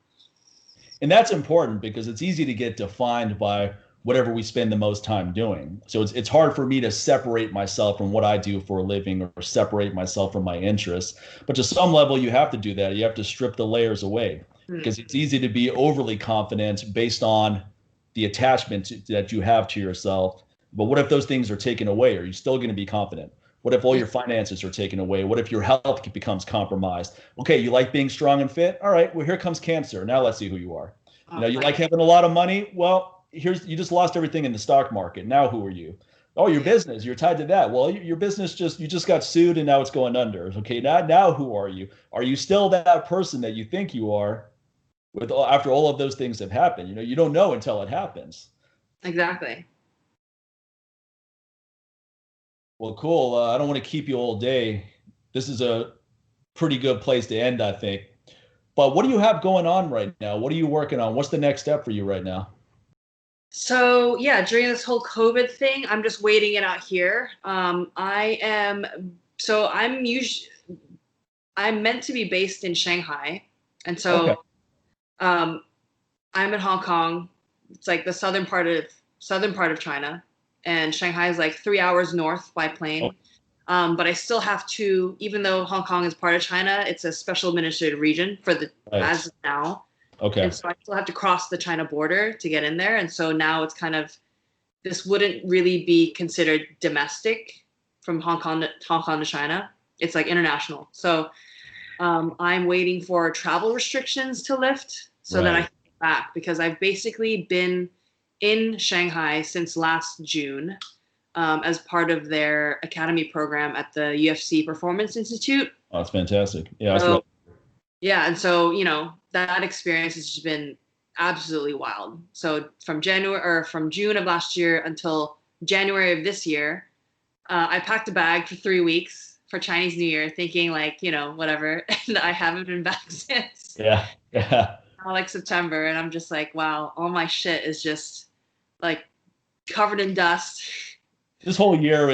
And that's important because it's easy to get defined by whatever we spend the most time doing. So it's hard for me to separate myself from what I do for a living or separate myself from my interests. But to some level, you have to do that. You have to strip the layers away because it's easy to be overly confident based on the attachment that you have to yourself. But what if those things are taken away? Are you still going to be confident? What if all your finances are taken away? What if your health becomes compromised? Okay, you like being strong and fit? All right, well, here comes cancer. Now let's see who you are. You like having a lot of money? Well, you just lost everything in the stock market. Now who are you? Oh, your business, you're tied to that. Well, your business you just got sued and now it's going under. Okay, now who are you? Are you still that person that you think you are after all of those things have happened? You don't know until it happens. Exactly. Well, cool. I don't want to keep you all day. This is a pretty good place to end, I think. But what do you have going on right now? What are you working on? What's the next step for you right now? So yeah, during this whole COVID thing, I'm just waiting it out here. I'm meant to be based in Shanghai, and so I'm in Hong Kong it's like the southern part of China, and Shanghai is like 3 hours north by plane. But I still have to, even though Hong Kong is part of China, it's a special administrative region for the as of now. Okay. And so I still have to cross the China border to get in there. And so now it's kind of, this wouldn't really be considered domestic from Hong Kong to China. It's like international. So I'm waiting for travel restrictions to lift so that I can get back, because I've basically been in Shanghai since last June as part of their academy program at the UFC Performance Institute. Oh, that's fantastic. Yeah. So, yeah. And so, you know, that experience has just been absolutely wild. So from June of last year until January of this year, I packed a bag for 3 weeks for Chinese New Year, thinking like, you know, whatever. And I haven't been back since. Yeah. Yeah. Like September. And I'm just like, wow, all my shit is just like covered in dust. This whole year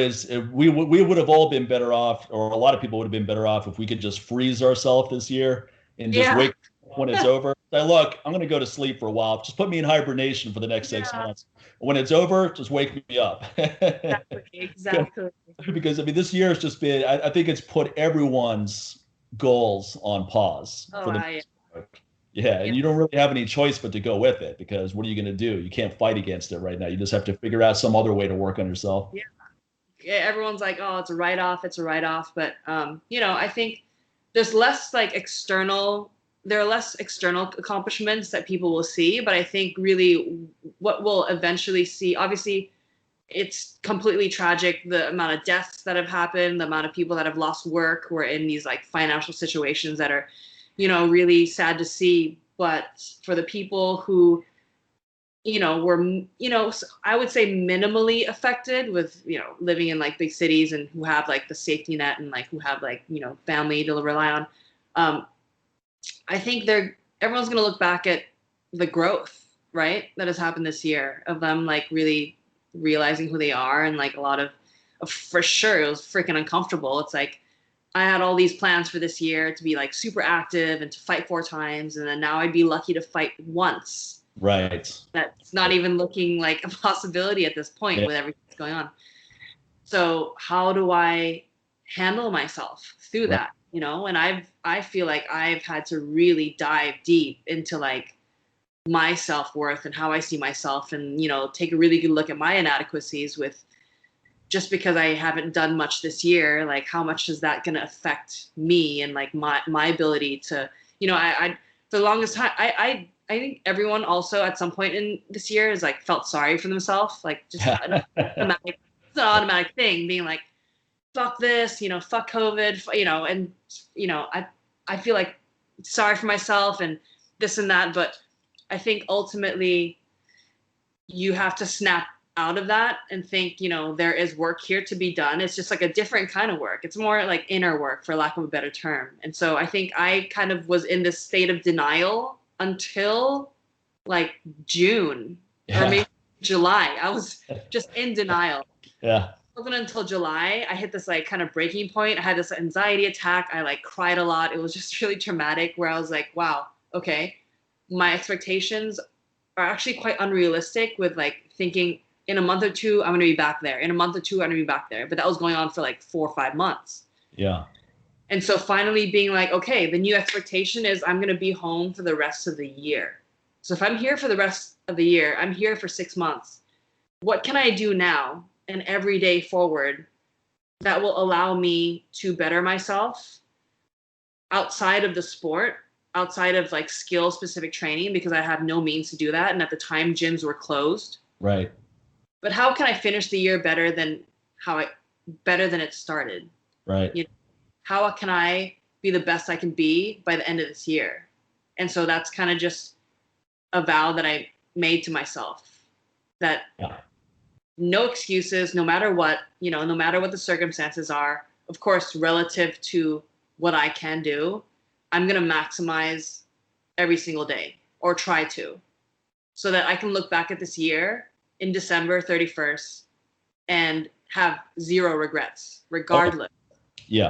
we would have all been better off, or a lot of people would have been better off if we could just freeze ourselves this year and just wake up when it's over. Say, look, I'm going to go to sleep for a while. Just put me in hibernation for the next 6 months. When it's over, just wake me up. Exactly. Because I mean, this year has just been, I think it's put everyone's goals on pause. Yeah, and you don't really have any choice but to go with it, because what are you going to do? You can't fight against it right now. You just have to figure out some other way to work on yourself. Yeah, everyone's like, oh, it's a write-off. But, you know, I think there's less like there are less external accomplishments that people will see. But I think really what we'll eventually see, obviously, it's completely tragic, the amount of deaths that have happened, the amount of people that have lost work, who are in these like financial situations that are, you know, really sad to see. But for the people who, you know, were, you know, I would say minimally affected with, you know, living in like big cities and who have like the safety net and like who have like, you know, family to rely on. I think everyone's going to look back at the growth, right, that has happened this year, of them like really realizing who they are. And like a lot of for sure, it was freaking uncomfortable. It's like, I had all these plans for this year to be like super active and to fight 4 times. And then now I'd be lucky to fight once. Right. That's not even looking like a possibility at this point with everything that's going on. So how do I handle myself through that? You know, and I feel like I've had to really dive deep into like my self-worth and how I see myself, and, you know, take a really good look at my inadequacies with, just because I haven't done much this year, like how much is that going to affect me and like my ability to, you know, I for the longest time, I think everyone also at some point in this year has like felt sorry for themselves, like just it's an automatic thing, being like, fuck this, you know, fuck COVID, you know, and, you know, I feel like sorry for myself and this and that, but I think ultimately you have to snap out of that and think, you know, there is work here to be done. It's just like a different kind of work. It's more like inner work, for lack of a better term. And so I think I kind of was in this state of denial until like June or maybe July. I was just in denial. Yeah. It wasn't until July I hit this like kind of breaking point. I had this anxiety attack. I like cried a lot. It was just really traumatic, where I was like, wow, okay, my expectations are actually quite unrealistic, with like thinking in a month or two, I'm going to be back there. In a month or two, I'm going to be back there. But that was going on for like 4 or 5 months. Yeah. And so finally being like, okay, the new expectation is I'm going to be home for the rest of the year. So if I'm here for the rest of the year, I'm here for 6 months. What can I do now and every day forward that will allow me to better myself outside of the sport, outside of like skill specific training, because I have no means to do that. And at the time, gyms were closed. Right. But how can I finish the year better than it started? Right. You know, how can I be the best I can be by the end of this year? And so that's kind of just a vow that I made to myself, that no excuses, no matter what, you know, no matter what the circumstances are, of course, relative to what I can do, I'm going to maximize every single day, or try to, so that I can look back at this year in December 31st and have zero regrets, regardless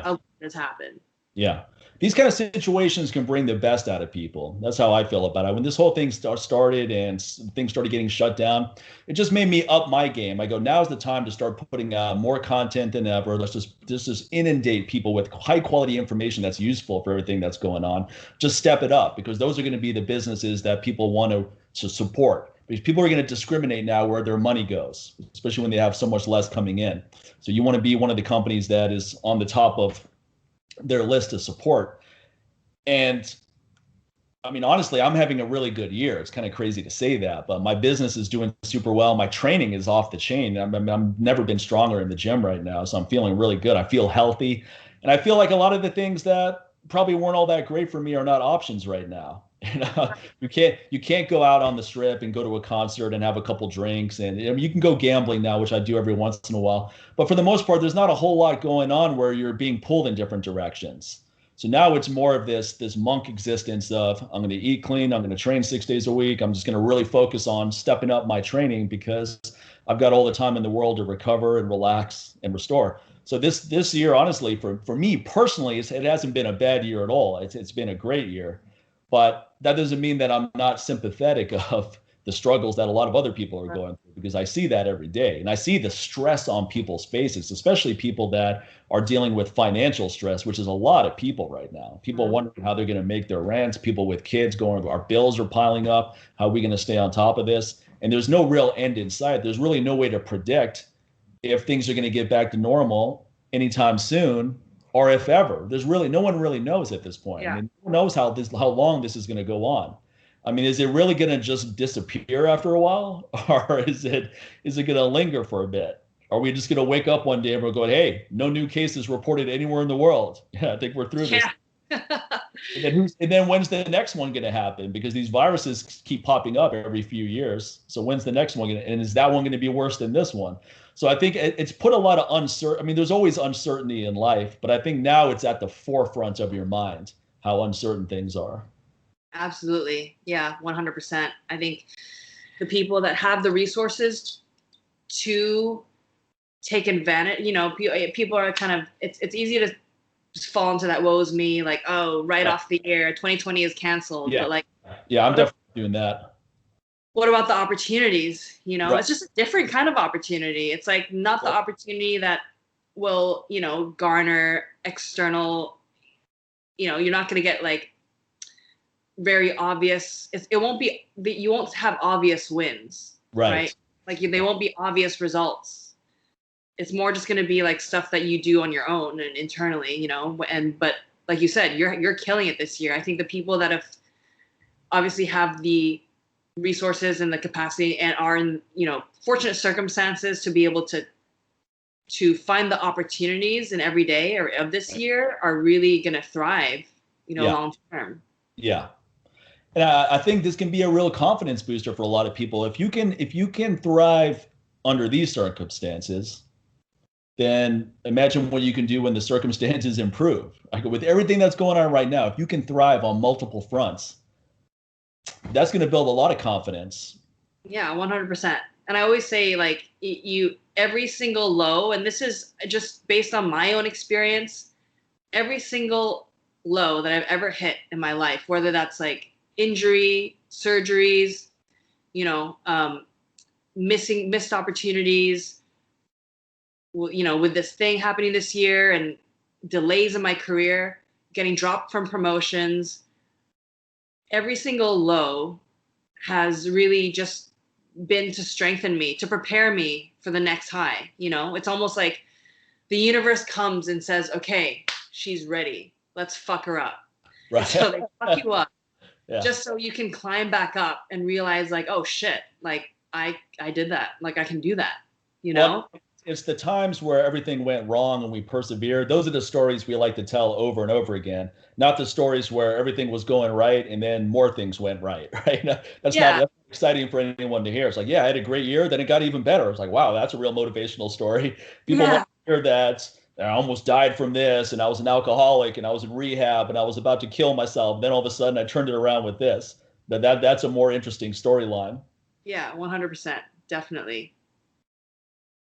of what has happened. Yeah. These kind of situations can bring the best out of people. That's how I feel about it. When this whole thing started and things started getting shut down, it just made me up my game. I go, now's the time to start putting out more content than ever. Let's just inundate people with high quality information that's useful for everything that's going on. Just step it up, because those are going to be the businesses that people want to support. Because people are going to discriminate now where their money goes, especially when they have so much less coming in. So you want to be one of the companies that is on the top of their list to support. And I mean, honestly, I'm having a really good year. It's kind of crazy to say that, but my business is doing super well. My training is off the chain. I'm never been stronger in the gym right now, so I'm feeling really good. I feel healthy, and I feel like a lot of the things that probably weren't all that great for me are not options right now. You can't go out on the strip and go to a concert and have a couple drinks, and you can go gambling now, which I do every once in a while. But for the most part, there's not a whole lot going on where you're being pulled in different directions. So now it's more of this monk existence of, I'm going to eat clean, I'm going to train 6 days a week. I'm just going to really focus on stepping up my training because I've got all the time in the world to recover and relax and restore. So this year, honestly, for me personally, it hasn't been a bad year at all. It's been a great year, but that doesn't mean that I'm not sympathetic of the struggles that a lot of other people are going through, because I see that every day, and I see the stress on people's faces, especially people that are dealing with financial stress, which is a lot of people right now. People wondering how they're going to make their rents, people with kids going, our bills are piling up. How are we going to stay on top of this? And there's no real end in sight. There's really no way to predict if things are going to get back to normal anytime soon, or if ever. There's really no one really knows at this point. Yeah. I mean, who knows how long this is going to go on? I mean, is it really going to just disappear after a while, or is it going to linger for a bit? Are we just going to wake up one day and we're going, hey, no new cases reported anywhere in the world? Yeah, I think we're through this. And then when's the next one going to happen? Because these viruses keep popping up every few years. So when's the next one going to, and is that one going to be worse than this one? So I think it's put a lot of uncertainty. I mean, there's always uncertainty in life, but I think now it's at the forefront of your mind how uncertain things are. Absolutely. Yeah, 100%. I think the people that have the resources to take advantage, people are kind of, it's easy to just fall into that woe is me, like, oh, right off the year, 2020 is canceled. Yeah. But like, yeah, I'm definitely doing that. What about the opportunities? Right. It's just a different kind of opportunity. It's like not the opportunity that will, garner external, you're not going to get like very obvious. It won't be, you won't have obvious wins, right? Like they won't be obvious results. It's more just going to be like stuff that you do on your own and internally, but like you said, you're killing it this year. I think the people that have obviously have the resources and the capacity and are in, fortunate circumstances to be able to find the opportunities in every day or of this year are really going to thrive, long term. Yeah. And I think this can be a real confidence booster for a lot of people. If you can thrive under these circumstances, then imagine what you can do when the circumstances improve. Like with everything that's going on right now, if you can thrive on multiple fronts, that's going to build a lot of confidence. Yeah, 100%. And I always say, like, every single low, and this is just based on my own experience, every single low that I've ever hit in my life, whether that's like injury, surgeries, missed opportunities, with this thing happening this year and delays in my career, getting dropped from promotions, every single low has really just been to strengthen me, to prepare me for the next high. It's almost like the universe comes and says, okay, she's ready. Let's fuck her up. Right. So they fuck you up Yeah. just so you can climb back up and realize like, oh shit, like I did that. Like I can do that, Well, it's the times where everything went wrong and we persevered. Those are the stories we like to tell over and over again, not the stories where everything was going right and then more things went right, right? That's not exciting for anyone to hear. It's like, yeah, I had a great year, then it got even better. It's like, wow, that's a real motivational story. People want to hear that I almost died from this and I was an alcoholic and I was in rehab and I was about to kill myself. Then all of a sudden I turned it around with this. That's a more interesting storyline. Yeah, 100%. Definitely.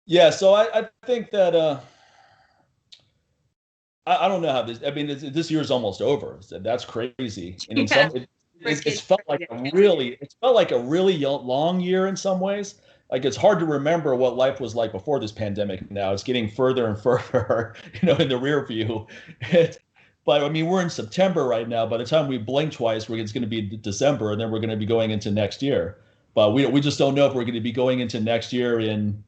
Yeah, so I think that I don't know how this. I mean, this year's almost over. So that's crazy. And in Yeah, some, it's freaking felt like crazy. it's felt like a really long year in some ways. Like it's hard to remember what life was like before this pandemic. Now it's getting further and further, in the rear view. But I mean, we're in September right now. By the time we blink twice, it's going to be December, and then we're going to be going into next year. But we just don't know if we're going to be going into next year in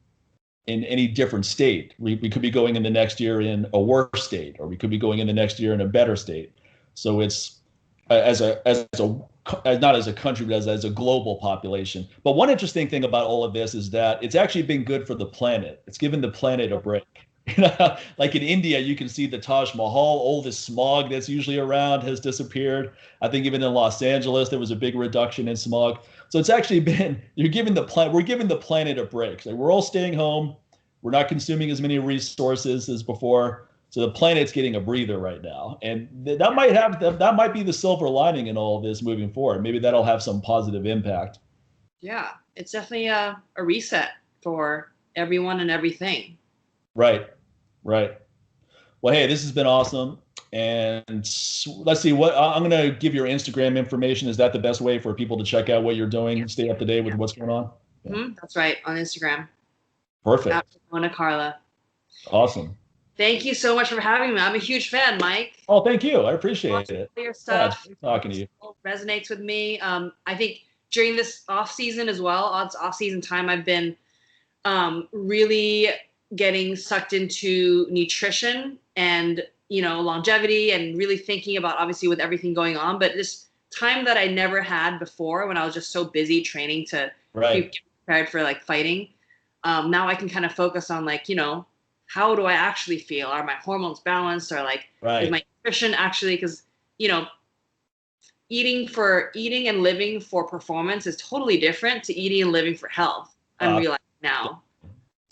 any different state. We could be going in the next year in a worse state, or we could be going in the next year in a better state. So it's as not as a country, but as a global population. But one interesting thing about all of this is that it's actually been good for the planet. It's given the planet a break. Like in India, you can see the Taj Mahal, all this smog that's usually around has disappeared. I think even in Los Angeles, there was a big reduction in smog. So it's actually been we're giving the planet a break. So we're all staying home. We're not consuming as many resources as before. So the planet's getting a breather right now, and that might be the silver lining in all of this moving forward. Maybe that'll have some positive impact. Yeah, it's definitely a reset for everyone and everything. Right, right. Well, hey, this has been awesome. And let's see what I'm going to give your Instagram information. Is that the best way for people to check out what you're doing, stay up to date with what's going on? Yeah. That's right, on Instagram. Perfect. Ramona Carla. Awesome. Thank you so much for having me. I'm a huge fan, Mike. Oh, thank you. I appreciate it. All your stuff. Yeah, talking to you. Resonates with me. I think during this off season as well, it's off season time, I've been really getting sucked into nutrition and longevity, and really thinking about, obviously with everything going on, but this time that I never had before when I was just so busy training to be prepared for like fighting. Now I can kind of focus on like, how do I actually feel? Are my hormones balanced? Or like, is my nutrition actually, because, eating and living for performance is totally different to eating and living for health. I'm realizing now.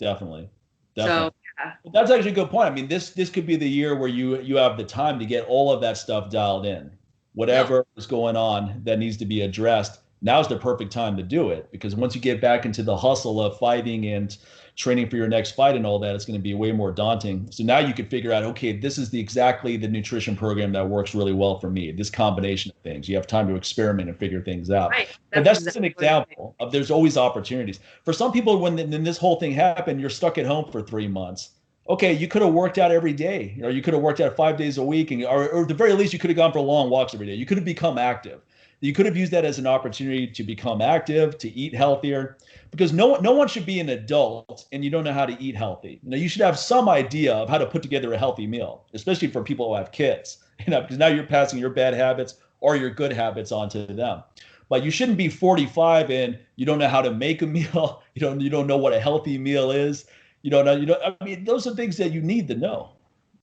Definitely. So yeah. That's actually a good point. I mean, this could be the year where you have the time to get all of that stuff dialed in. Whatever is going on that needs to be addressed, now's the perfect time to do it, because once you get back into the hustle of fighting and training for your next fight and all that, it's going to be way more daunting. So now you can figure out, okay, this is exactly the nutrition program that works really well for me. This combination of things. You have time to experiment and figure things out. Right. That's just an example of there's always opportunities. For some people, when this whole thing happened, you're stuck at home for 3 months. Okay, you could have worked out every day, or you could have worked out 5 days a week, or at the very least, you could have gone for long walks every day. You could have become active. You could have used that as an opportunity to become active, to eat healthier, because no one should be an adult and you don't know how to eat healthy. You should have some idea of how to put together a healthy meal, especially for people who have kids, because now you're passing your bad habits or your good habits onto them. But you shouldn't be 45 and you don't know how to make a meal. You don't know what a healthy meal is. I mean, those are things that you need to know.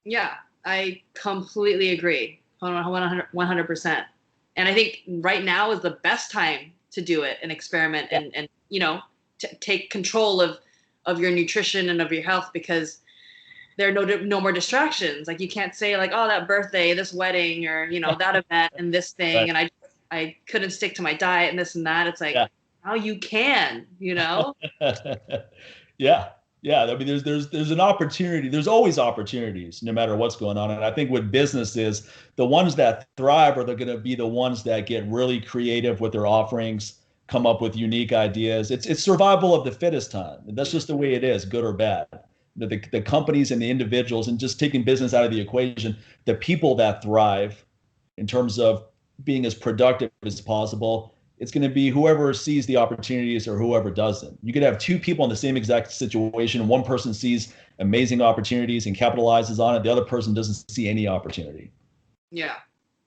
Yeah, I completely agree. 100%. And I think right now is the best time to do it and experiment and to take control of your nutrition and of your health, because there are no more distractions. Like you can't say like, oh, that birthday, this wedding, or that event and this thing, and I couldn't stick to my diet and this and that. It's like, now you can, Yeah. I mean, there's an opportunity. There's always opportunities, no matter what's going on. And I think with businesses, the ones that thrive are going to be the ones that get really creative with their offerings, come up with unique ideas. It's survival of the fittest time. That's just the way it is, good or bad. The companies and the individuals, and just taking business out of the equation, the people that thrive in terms of being as productive as possible, it's going to be whoever sees the opportunities or whoever doesn't. You could have two people in the same exact situation. One person sees amazing opportunities and capitalizes on it. The other person doesn't see any opportunity. Yeah,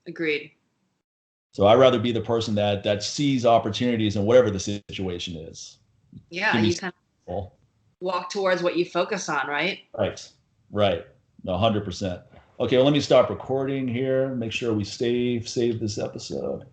agreed. So I'd rather be the person that sees opportunities in whatever the situation is. Yeah, you kind of walk towards what you focus on, right? Right. No, 100%. Okay, well, let me stop recording here. Make sure we save this episode.